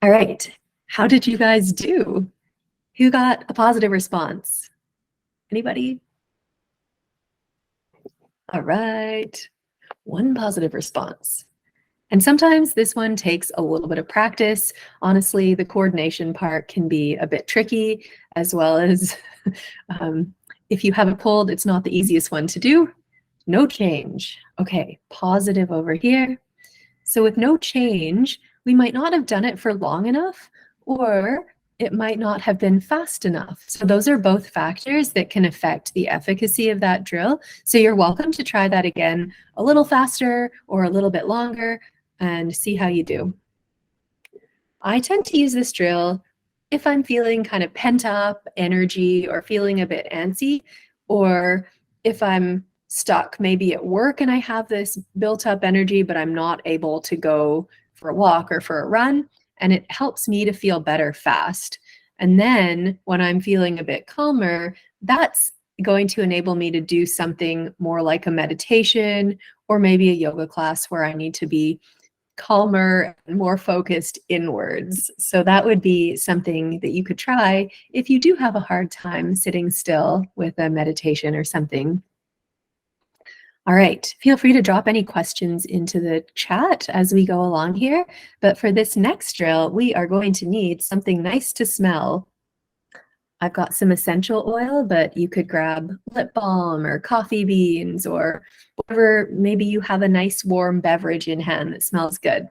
All right, how did you guys do? Who got a positive response? Anybody? All right, one positive response. And sometimes this one takes a little bit of practice. Honestly, the coordination part can be a bit tricky, as well as if you have a cold, it's not the easiest one to do. No change. Okay, positive over here. So with no change, we might not have done it for long enough, or it might not have been fast enough. So those are both factors that can affect the efficacy of that drill. So you're welcome to try that again a little faster or a little bit longer and see how you do. I tend to use this drill if I'm feeling kind of pent up energy or feeling a bit antsy, or if I'm stuck maybe at work and I have this built up energy, but I'm not able to go for a walk or for a run, and it helps me to feel better fast. And then when I'm feeling a bit calmer, that's going to enable me to do something more like a meditation or maybe a yoga class where I need to be calmer and more focused inwards. So that would be something that you could try if you do have a hard time sitting still with a meditation or something. All right, feel free to drop any questions into the chat as we go along here. But for this next drill, we are going to need something nice to smell. I've got some essential oil, but you could grab lip balm or coffee beans or whatever. Maybe you have a nice warm beverage in hand that smells good.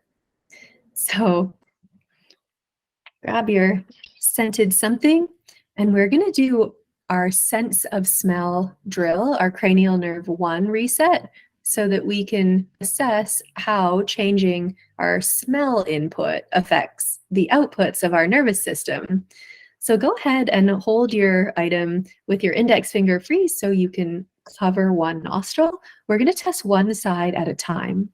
So grab your scented something, and we're going to do our sense of smell drill, our cranial nerve 1 reset, so that we can assess how changing our smell input affects the outputs of our nervous system. So go ahead and hold your item with your index finger free so you can cover one nostril. We're going to test one side at a time.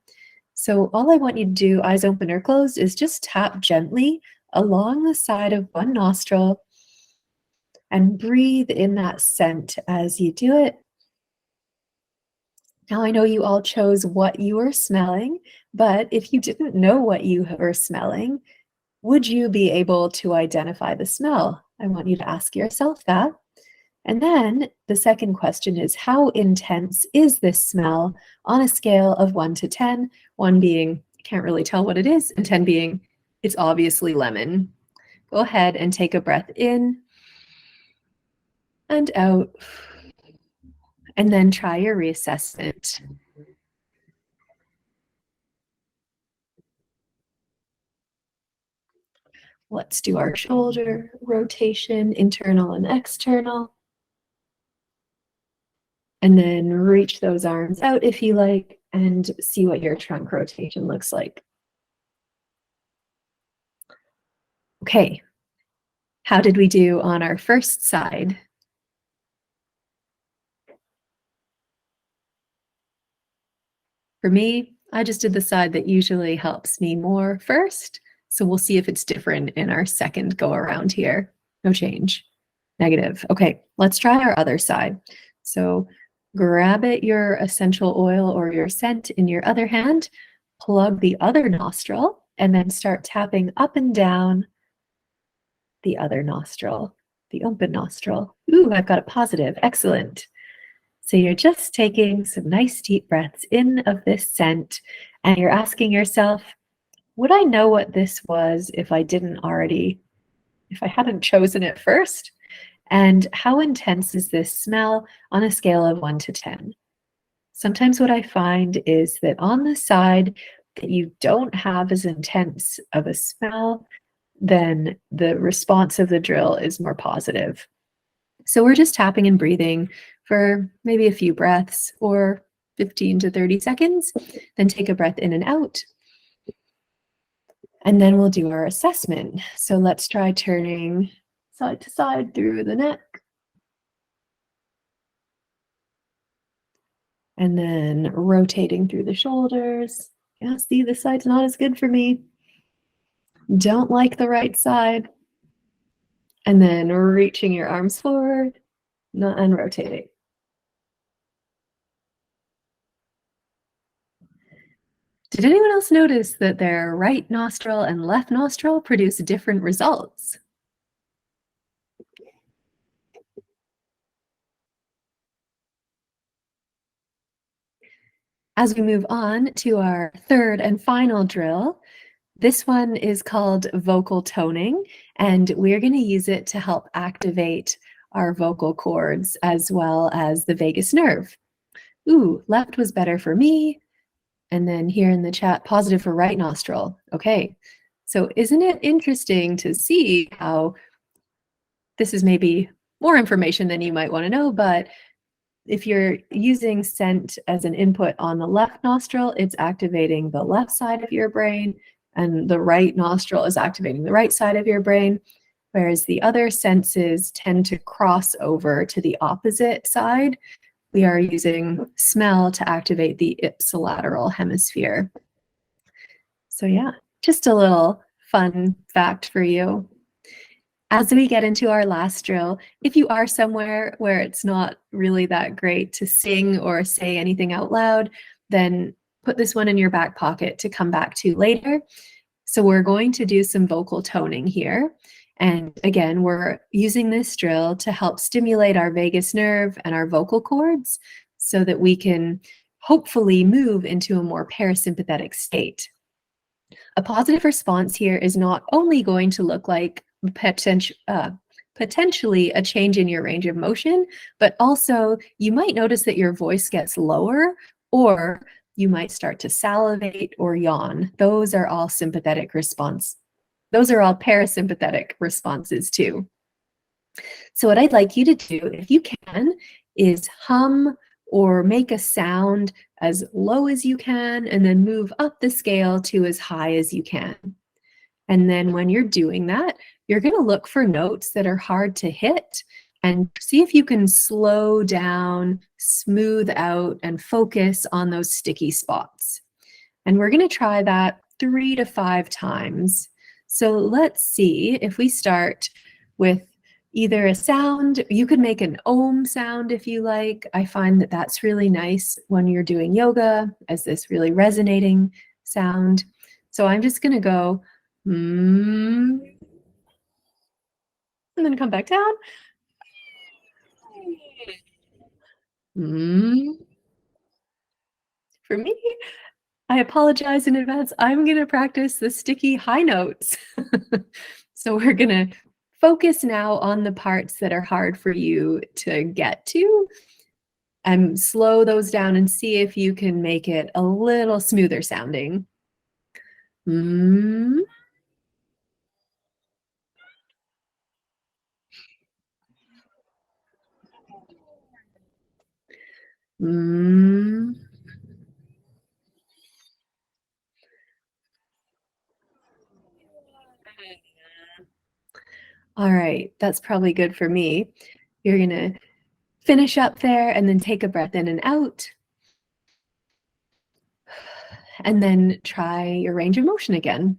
So all I want you to do, eyes open or closed, is just tap gently along the side of one nostril and breathe in that scent as you do it. Now I know you all chose what you were smelling, but if you didn't know what you were smelling, would you be able to identify the smell? I want you to ask yourself that. And then the second question is, how intense is this smell on a scale of 1 to 10? 1 being, I can't really tell what it is, and 10 being, it's obviously lemon. Go ahead and take a breath in and out, and then try your reassessment. Let's do our shoulder rotation, internal and external. And then reach those arms out if you like, and see what your trunk rotation looks like. Okay, how did we do on our first side? For me, I just did the side that usually helps me more first. So we'll see if it's different in our second go around here. No change. Negative. Okay, let's try our other side. So grab it, your essential oil or your scent in your other hand, plug the other nostril, and then start tapping up and down the other nostril, the open nostril. Ooh, I've got a positive. Excellent. So you're just taking some nice deep breaths in of this scent, and you're asking yourself, would I know what this was if I hadn't chosen it first? And how intense is this smell on a scale of 1 to 10? Sometimes what I find is that on the side that you don't have as intense of a smell, then the response of the drill is more positive. So we're just tapping and breathing for maybe a few breaths or 15 to 30 seconds, then take a breath in and out. And then we'll do our assessment. So let's try turning side to side through the neck. And then rotating through the shoulders. Yeah, see, this side's not as good for me. Don't like the right side. And then reaching your arms forward, and rotating. Did anyone else notice that their right nostril and left nostril produce different results? As we move on to our third and final drill, this one is called vocal toning, and we're going to use it to help activate our vocal cords as well as the vagus nerve. Ooh, left was better for me. And then here in the chat, positive for right nostril. Okay, so isn't it interesting to see how this is maybe more information than you might want to know, but if you're using scent as an input on the left nostril, it's activating the left side of your brain, and the right nostril is activating the right side of your brain, whereas the other senses tend to cross over to the opposite side. We are using smell to activate the ipsilateral hemisphere. So yeah, just a little fun fact for you. As we get into our last drill, if you are somewhere where it's not really that great to sing or say anything out loud, then put this one in your back pocket to come back to later. So we're going to do some vocal toning here. And again, we're using this drill to help stimulate our vagus nerve and our vocal cords so that we can hopefully move into a more parasympathetic state. A positive response here is not only going to look like potentially a change in your range of motion, but also you might notice that your voice gets lower, or you might start to salivate or yawn. Those are all sympathetic response. Those are all parasympathetic responses too. So what I'd like you to do, if you can, is hum or make a sound as low as you can, and then move up the scale to as high as you can. And then when you're doing that, you're going to look for notes that are hard to hit and see if you can slow down, smooth out, and focus on those sticky spots. And we're going to try that 3 to 5 times. So let's see if we start with either a sound. You could make an om sound if you like. I find that that's really nice when you're doing yoga, as this really resonating sound. So I'm just going to go and then come back down. For me, I apologize in advance. I'm going to practice the sticky high notes. So we're going to focus now on the parts that are hard for you to get to and slow those down and see if you can make it a little smoother sounding. Mm. Mm. All right, that's probably good for me. You're going to finish up there and then take a breath in and out. And then try your range of motion again.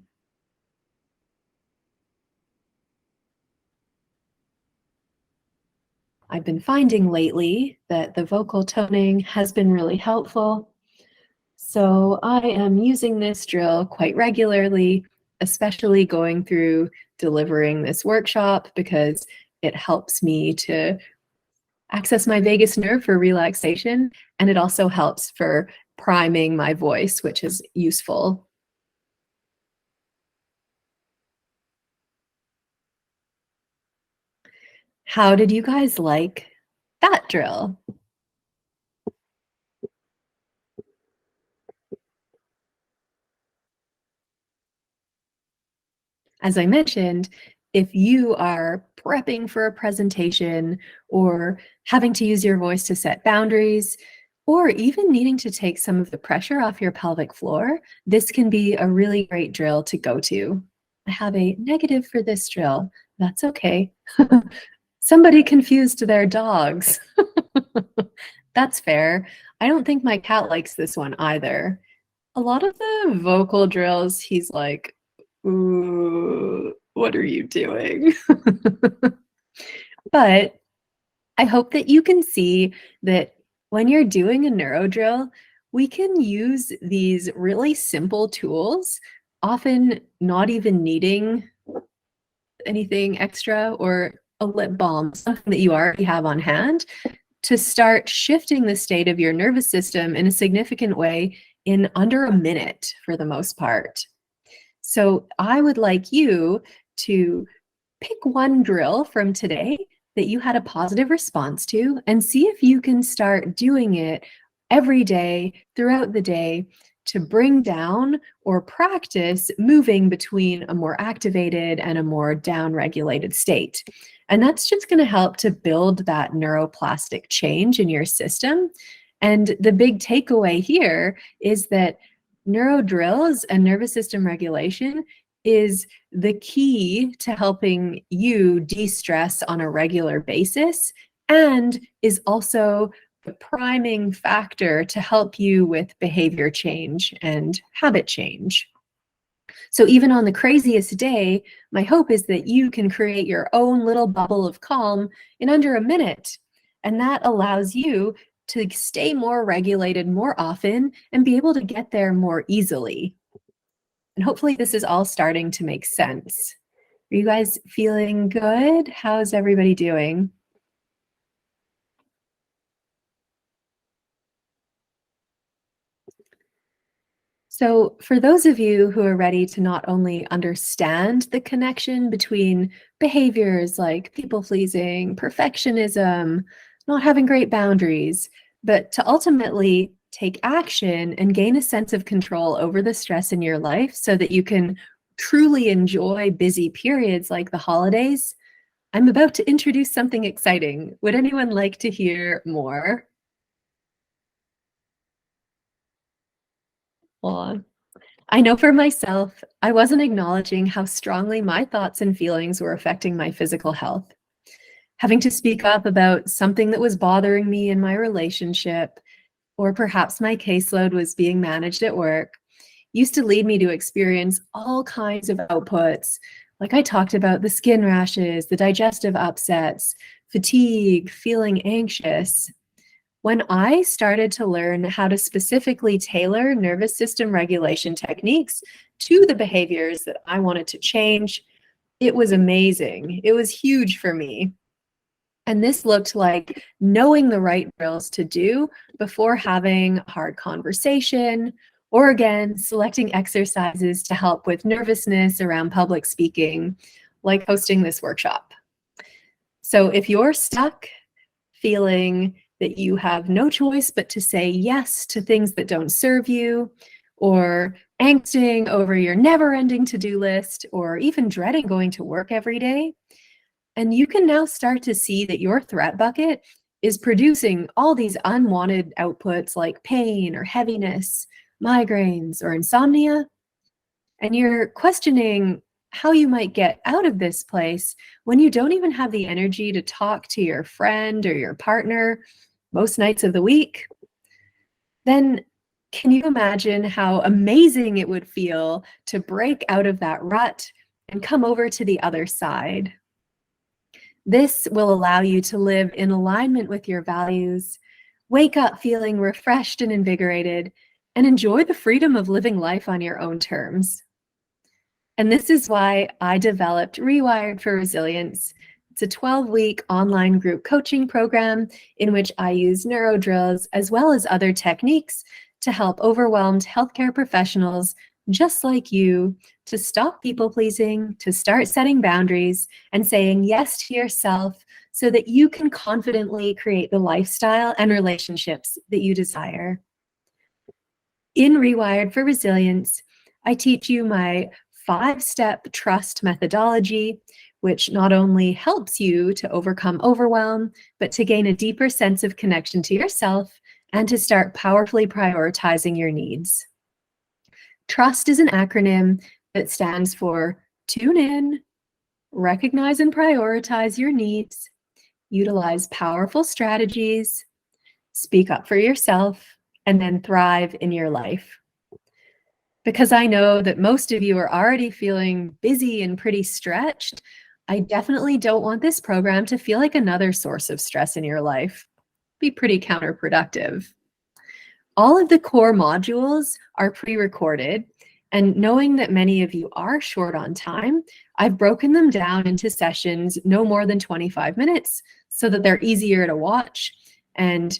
I've been finding lately that the vocal toning has been really helpful. So I am using this drill quite regularly, especially going through delivering this workshop because it helps me to access my vagus nerve for relaxation, and it also helps for priming my voice, which is useful. How did you guys like that drill? As I mentioned, if you are prepping for a presentation or having to use your voice to set boundaries, or even needing to take some of the pressure off your pelvic floor, this can be a really great drill to go to. I have a negative for this drill. That's okay. Somebody confused their dogs. That's fair. I don't think my cat likes this one either. A lot of the vocal drills, he's like, ooh, what are you doing? But I hope that you can see that when you're doing a neuro drill, we can use these really simple tools, often not even needing anything extra or a lip balm, something that you already have on hand, to start shifting the state of your nervous system in a significant way in under a minute for the most part. So I would like you to pick one drill from today that you had a positive response to and see if you can start doing it every day throughout the day to bring down or practice moving between a more activated and a more down-regulated state. And that's just going to help to build that neuroplastic change in your system. And the big takeaway here is that neuro drills and nervous system regulation is the key to helping you de-stress on a regular basis, and is also the priming factor to help you with behavior change and habit change. So even on the craziest day, my hope is that you can create your own little bubble of calm in under a minute. And that allows you to stay more regulated more often and be able to get there more easily. And hopefully this is all starting to make sense. Are you guys feeling good? How's everybody doing? So for those of you who are ready to not only understand the connection between behaviors like people-pleasing, perfectionism, not having great boundaries, but to ultimately take action and gain a sense of control over the stress in your life so that you can truly enjoy busy periods like the holidays, I'm about to introduce something exciting. Would anyone like to hear more? Hold on. I know for myself, I wasn't acknowledging how strongly my thoughts and feelings were affecting my physical health. Having to speak up about something that was bothering me in my relationship, or perhaps my caseload was being managed at work, used to lead me to experience all kinds of outputs. Like I talked about the skin rashes, the digestive upsets, fatigue, feeling anxious. When I started to learn how to specifically tailor nervous system regulation techniques to the behaviors that I wanted to change, it was amazing. It was huge for me. And this looked like knowing the right drills to do before having a hard conversation, or again, selecting exercises to help with nervousness around public speaking, like hosting this workshop. So if you're stuck feeling that you have no choice but to say yes to things that don't serve you, or angsting over your never-ending to-do list, or even dreading going to work every day, and you can now start to see that your threat bucket is producing all these unwanted outputs like pain or heaviness, migraines, or insomnia, and you're questioning how you might get out of this place when you don't even have the energy to talk to your friend or your partner most nights of the week, then can you imagine how amazing it would feel to break out of that rut and come over to the other side? This will allow you to live in alignment with your values, wake up feeling refreshed and invigorated, and enjoy the freedom of living life on your own terms. And this is why I developed Rewired for Resilience. It's a 12-week online group coaching program in which I use neuro drills as well as other techniques to help overwhelmed healthcare professionals just like you to stop people-pleasing, to start setting boundaries and saying yes to yourself so that you can confidently create the lifestyle and relationships that you desire. In Rewired for Resilience, I teach you my 5-step trust methodology, which not only helps you to overcome overwhelm, but to gain a deeper sense of connection to yourself and to start powerfully prioritizing your needs. Trust is an acronym that stands for tune in, recognize and prioritize your needs, utilize powerful strategies, speak up for yourself, and then thrive in your life. Because I know that most of you are already feeling busy and pretty stretched, I definitely don't want this program to feel like another source of stress in your life. Be pretty counterproductive. All of the core modules are pre-recorded, and knowing that many of you are short on time, I've broken them down into sessions no more than 25 minutes so that they're easier to watch. And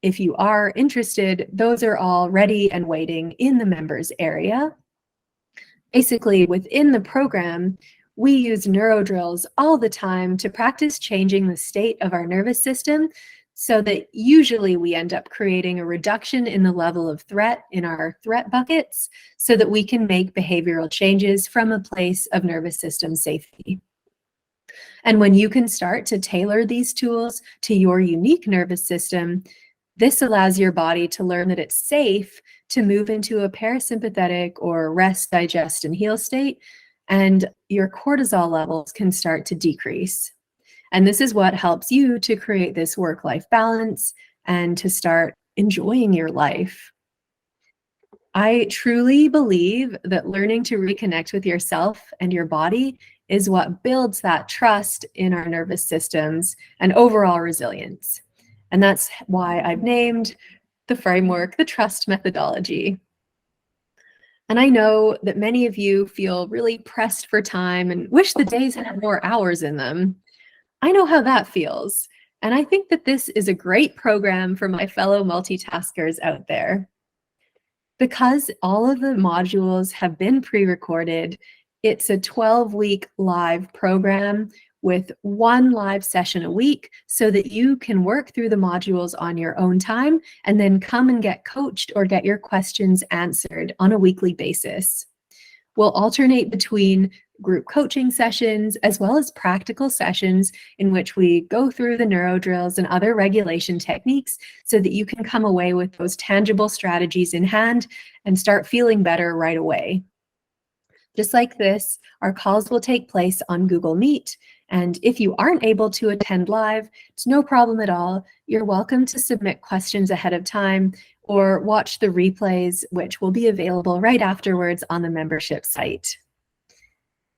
if you are interested, those are all ready and waiting in the members area. Basically, within the program, we use neuro drills all the time to practice changing the state of our nervous system so that usually we end up creating a reduction in the level of threat in our threat buckets so that we can make behavioral changes from a place of nervous system safety. And when you can start to tailor these tools to your unique nervous system, this allows your body to learn that it's safe to move into a parasympathetic or rest, digest, and heal state, and your cortisol levels can start to decrease. And this is what helps you to create this work-life balance and to start enjoying your life. I truly believe that learning to reconnect with yourself and your body is what builds that trust in our nervous systems and overall resilience. And that's why I've named the framework the trust methodology. And I know that many of you feel really pressed for time and wish the days had more hours in them. I know how that feels. And I think that this is a great program for my fellow multitaskers out there. Because all of the modules have been pre-recorded, it's a 12-week live program with one live session a week so that you can work through the modules on your own time and then come and get coached or get your questions answered on a weekly basis. We'll alternate between group coaching sessions as well as practical sessions in which we go through the neuro drills and other regulation techniques so that you can come away with those tangible strategies in hand and start feeling better right away. Just like this, our calls will take place on Google Meet. And if you aren't able to attend live, it's no problem at all. You're welcome to submit questions ahead of time or watch the replays, which will be available right afterwards on the membership site.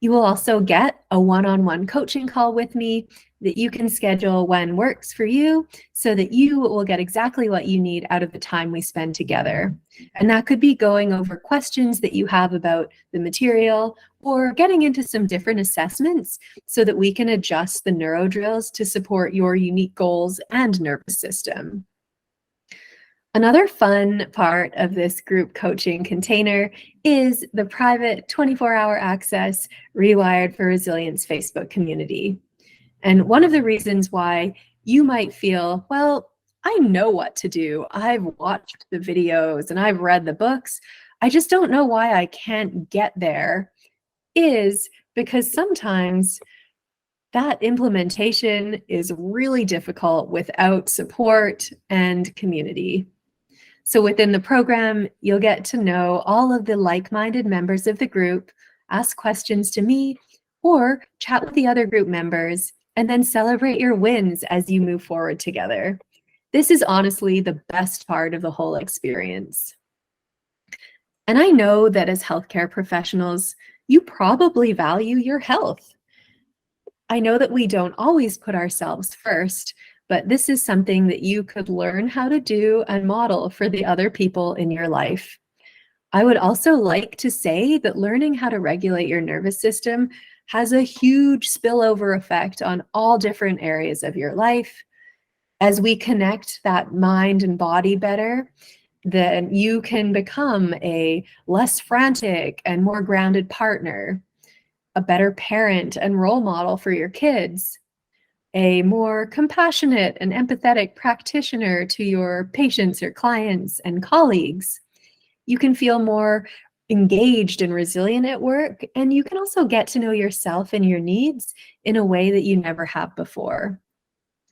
You will also get a one-on-one coaching call with me that you can schedule when works for you so that you will get exactly what you need out of the time we spend together. And that could be going over questions that you have about the material or getting into some different assessments so that we can adjust the neuro drills to support your unique goals and nervous system. Another fun part of this group coaching container is the private 24-hour access Rewired for Resilience Facebook community. And one of the reasons why you might feel, well, I know what to do. I've watched the videos and I've read the books. I just don't know why I can't get there, is because sometimes that implementation is really difficult without support and community. So within the program, you'll get to know all of the like-minded members of the group, ask questions to me, or chat with the other group members, and then celebrate your wins as you move forward together. This is honestly the best part of the whole experience. And I know that as healthcare professionals, you probably value your health. I know that we don't always put ourselves first, but this is something that you could learn how to do and model for the other people in your life. I would also like to say that learning how to regulate your nervous system has a huge spillover effect on all different areas of your life. As we connect that mind and body better, then you can become a less frantic and more grounded partner, a better parent and role model for your kids, a more compassionate and empathetic practitioner to your patients or clients and colleagues. You can feel more engaged and resilient at work, and you can also get to know yourself and your needs in a way that you never have before.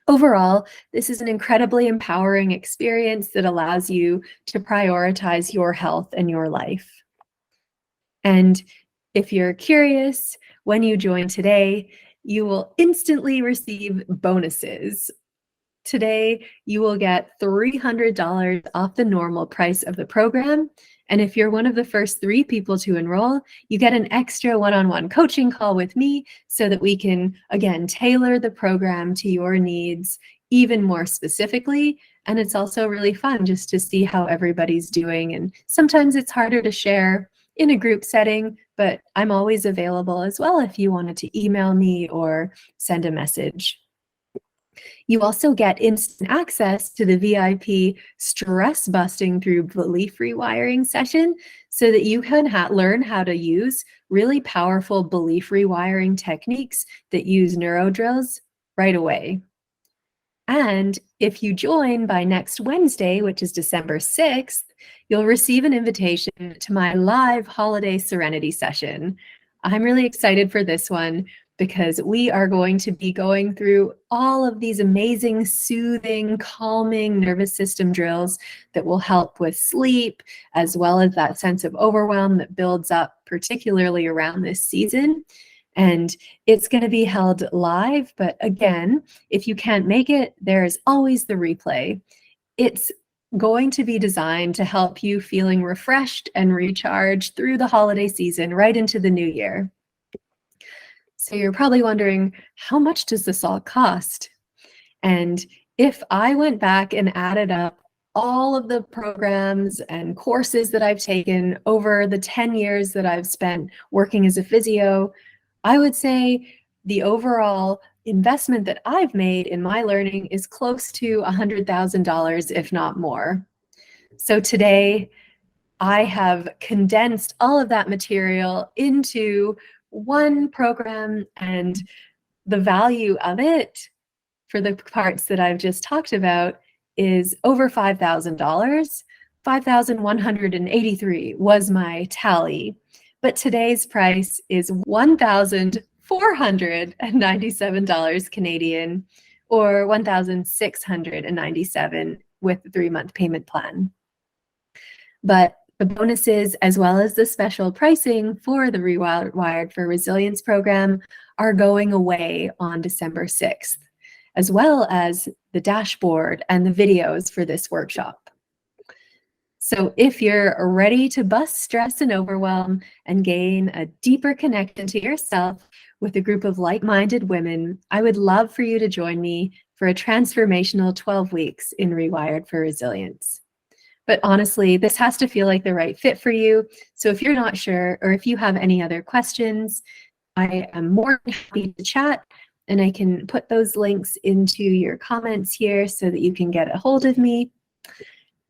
Overall, this is an incredibly empowering experience that allows you to prioritize your health and your life. And if you're curious, when you join today, you will instantly receive bonuses. Today, you will get $300 off the normal price of the program. And if you're one of the first 3 people to enroll, you get an extra one-on-one coaching call with me so that we can, again, tailor the program to your needs even more specifically. And it's also really fun just to see how everybody's doing. And sometimes it's harder to share in a group setting, but I'm always available as well if you wanted to email me or send a message. You also get instant access to the VIP stress busting through belief rewiring session so that you can learn how to use really powerful belief rewiring techniques that use neuro drills right away. And if you join by next Wednesday, which is December 6th, you'll receive an invitation to my live holiday serenity session. I'm really excited for this one because we are going to be going through all of these amazing, soothing, calming nervous system drills that will help with sleep, as well as that sense of overwhelm that builds up, particularly around this season. And it's going to be held live, but again, if you can't make it, there is always the replay. It's going to be designed to help you feeling refreshed and recharged through the holiday season right into the new year. So you're probably wondering, how much does this all cost? And if I went back and added up all of the programs and courses that I've taken over the 10 years that I've spent working as a physio, I would say the overall investment that I've made in my learning is close to $100,000, if not more. So today, I have condensed all of that material into one program, and the value of it for the parts that I've just talked about is over $5,000. $5,183 was my tally. but today's price is $1,497 Canadian, or $1,697 with the 3-month payment plan. But the bonuses, as well as the special pricing for the Rewired for Resilience program, are going away on December 6th, as well as the dashboard and the videos for this workshop. So if you're ready to bust stress and overwhelm and gain a deeper connection to yourself with a group of like-minded women, I would love for you to join me for a transformational 12 weeks in Rewired for Resilience. But honestly, this has to feel like the right fit for you. So if you're not sure, or if you have any other questions, I am more than happy to chat, and I can put those links into your comments here so that you can get a hold of me.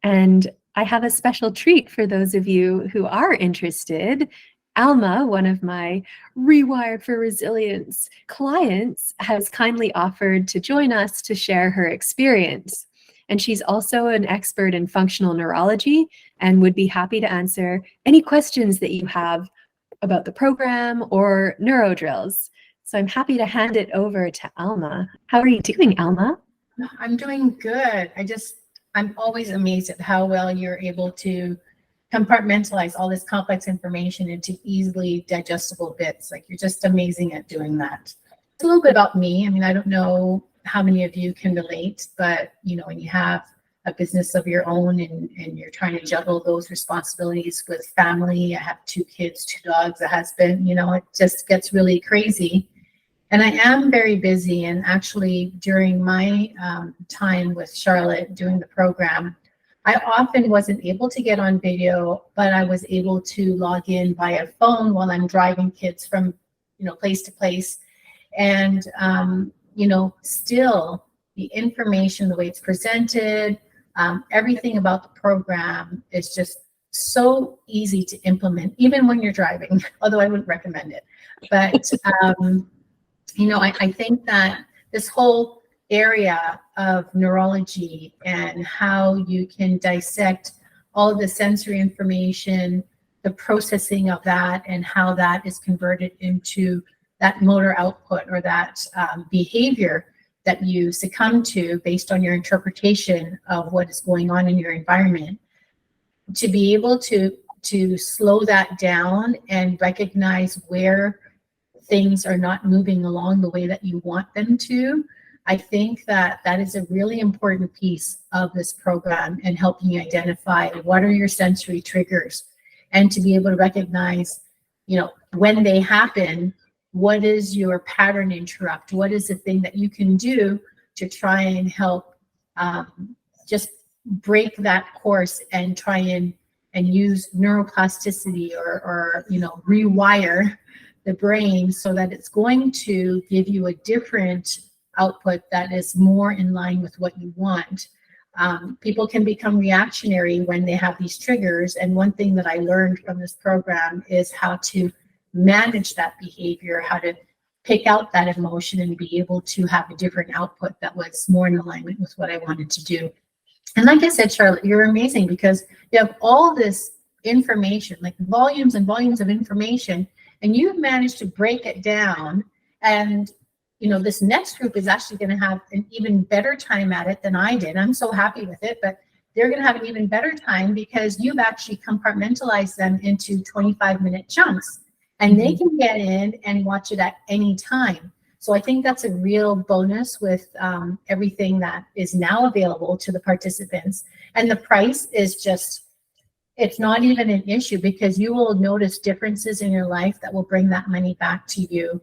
And I have a special treat for those of you who are interested. Alma, one of my Rewired for Resilience clients, has kindly offered to join us to share her experience. And she's also an expert in functional neurology and would be happy to answer any questions that you have about the program or neuro drills. So I'm happy to hand it over to Alma. How are you doing, Alma? I'm doing good. I'm always amazed at how well you're able to compartmentalize all this complex information into easily digestible bits. Like, you're just amazing at doing that. It's a little bit about me. I mean, I don't know how many of you can relate, but when you have a business of your own and you're trying to juggle those responsibilities with family. I have 2 kids, 2 dogs, a husband, it just gets really crazy. And I am very busy, and actually during my time with Charlotte doing the program, I often wasn't able to get on video, but I was able to log in via phone while I'm driving kids from place to place. And still the information, the way it's presented, everything about the program is just so easy to implement, even when you're driving, although I wouldn't recommend it. But I think that this whole area of neurology and how you can dissect all of the sensory information, the processing of that, and how that is converted into that motor output or that behavior that you succumb to based on your interpretation of what is going on in your environment, to be able to slow that down and recognize where things are not moving along the way that you want them to. I think that is a really important piece of this program, and helping you identify what are your sensory triggers, and to be able to recognize, when they happen, what is your pattern interrupt? What is the thing that you can do to try and help just break that course and try and use neuroplasticity or rewire the brain so that it's going to give you a different output that is more in line with what you want. People can become reactionary when they have these triggers, and one thing that I learned from this program is how to manage that behavior, how to pick out that emotion and be able to have a different output that was more in alignment with what I wanted to do. And like I said, Charlotte, you're amazing because you have all this information, like volumes and volumes of information, and you've managed to break it down. And this next group is actually going to have an even better time at it than I did. I'm so happy with it, but they're going to have an even better time because you've actually compartmentalized them into 25-minute chunks, and they can get in and watch it at any time. So I think that's a real bonus with everything that is now available to the participants. And the price is just, it's not even an issue, because you will notice differences in your life that will bring that money back to you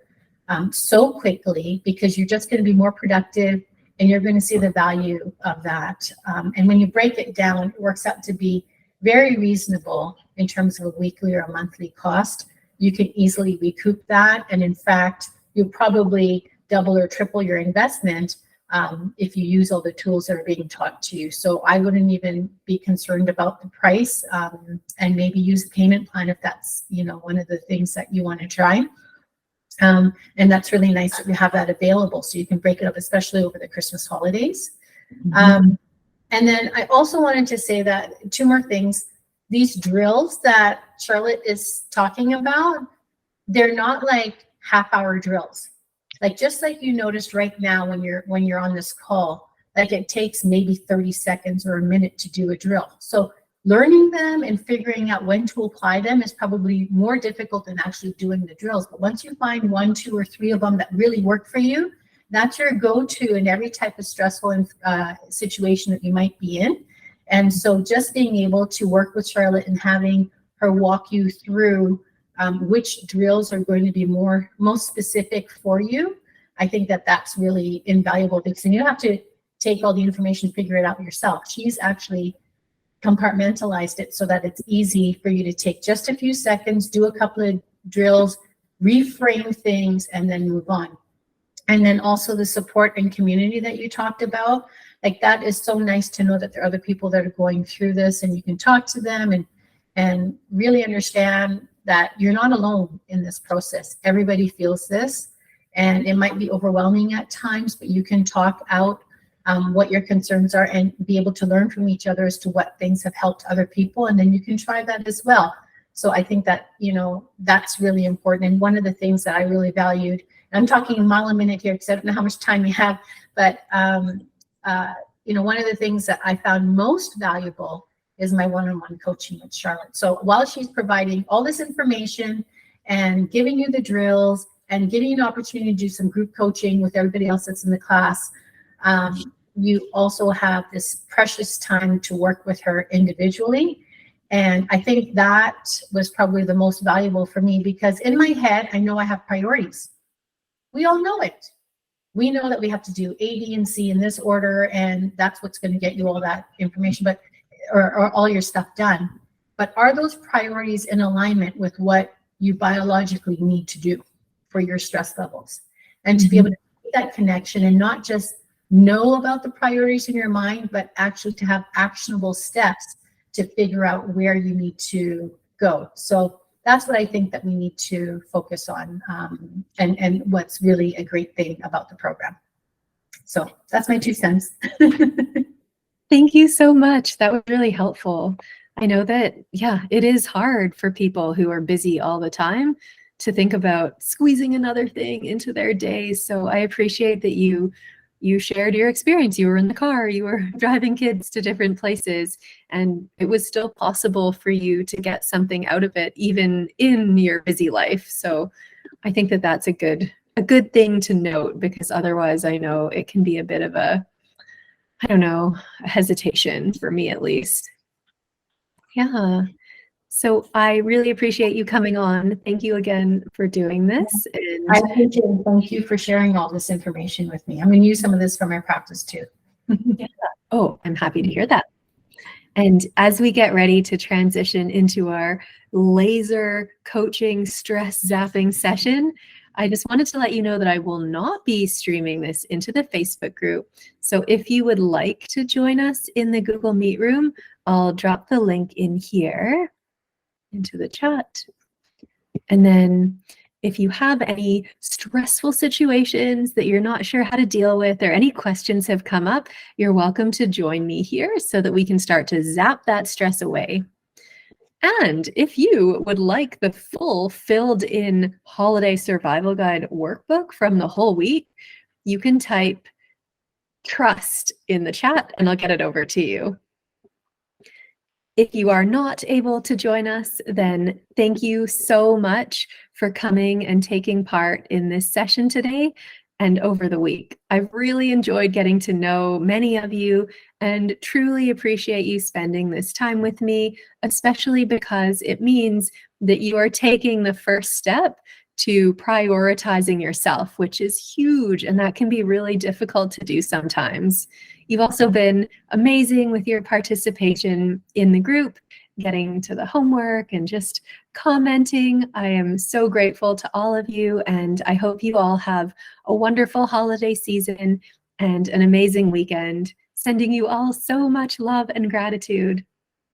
so quickly, because you're just going to be more productive and you're going to see the value of that. And when you break it down, it works out to be very reasonable in terms of a weekly or a monthly cost. You can easily recoup that. And in fact, you'll probably double or triple your investment if you use all the tools that are being taught to you. So I wouldn't even be concerned about the price, and maybe use a payment plan if that's one of the things that you want to try. And that's really nice that we have that available, so you can break it up, especially over the Christmas holidays. And then I also wanted to say that 2 more things. these drills that Charlotte is talking about, they're not like half-hour drills. Like just like you noticed right now when you're on this call, like it takes maybe 30 seconds or a minute to do a drill. So learning them and figuring out when to apply them is probably more difficult than actually doing the drills. But once you find 1, 2, or 3 of them that really work for you, that's your go-to in every type of stressful situation that you might be in. And so just being able to work with Charlotte and having her walk you through which drills are going to be most specific for you, I think that that's really invaluable, because then you don't have to take all the information, figure it out yourself. She's actually compartmentalized it so that it's easy for you to take just a few seconds, do a couple of drills, reframe things, and then move on. And then also the support and community that you talked about, like that is so nice to know that there are other people that are going through this, and you can talk to them and really understand that you're not alone in this process. Everybody feels this, and it might be overwhelming at times, but you can talk out what your concerns are and be able to learn from each other as to what things have helped other people, and then you can try that as well. So I think that, that's really important. And one of the things that I really valued, and I'm talking a mile a minute here because I don't know how much time you have, but one of the things that I found most valuable is my one-on-one coaching with Charlotte. So while she's providing all this information and giving you the drills and giving you an opportunity to do some group coaching with everybody else that's in the class, you also have this precious time to work with her individually. And I think that was probably the most valuable for me, because in my head, I know I have priorities. We all know it. We know that we have to do A, B, and C in this order, and that's what's going to get you all that information, or all your stuff done. But are those priorities in alignment with what you biologically need to do for your stress levels? And to be able to make that connection and not just know about the priorities in your mind, but actually to have actionable steps to figure out where you need to go. So that's what I think that we need to focus on, and what's really a great thing about the program. So that's my 2 cents. Thank you so much. That was really helpful. I know that, it is hard for people who are busy all the time to think about squeezing another thing into their days. So I appreciate that you shared your experience. You were in the car, you were driving kids to different places, and it was still possible for you to get something out of it, even in your busy life. So I think that that's a good thing to note, because otherwise I know it can be a bit of a hesitation for me, at least. Yeah. So I really appreciate you coming on. Thank you again for doing this. And I appreciate it. Thank you for sharing all this information with me. I'm going to use some of this for my practice too. Yeah. Oh, I'm happy to hear that. And as we get ready to transition into our laser coaching stress zapping session, I just wanted to let you know that I will not be streaming this into the Facebook group. So if you would like to join us in the Google Meet room, I'll drop the link in here into the chat. And then if you have any stressful situations that you're not sure how to deal with, or any questions have come up, you're welcome to join me here so that we can start to zap that stress away. And if you would like the full filled-in holiday survival guide workbook from the whole week, you can type trust in the chat and I'll get it over to you. If you are not able to join us, then thank you so much for coming and taking part in this session today and over the week. I've really enjoyed getting to know many of you and truly appreciate you spending this time with me, especially because it means that you are taking the first step to prioritizing yourself, which is huge, and that can be really difficult to do sometimes. You've also been amazing with your participation in the group, getting to the homework and just commenting. I am so grateful to all of you, and I hope you all have a wonderful holiday season and an amazing weekend. Sending you all so much love and gratitude.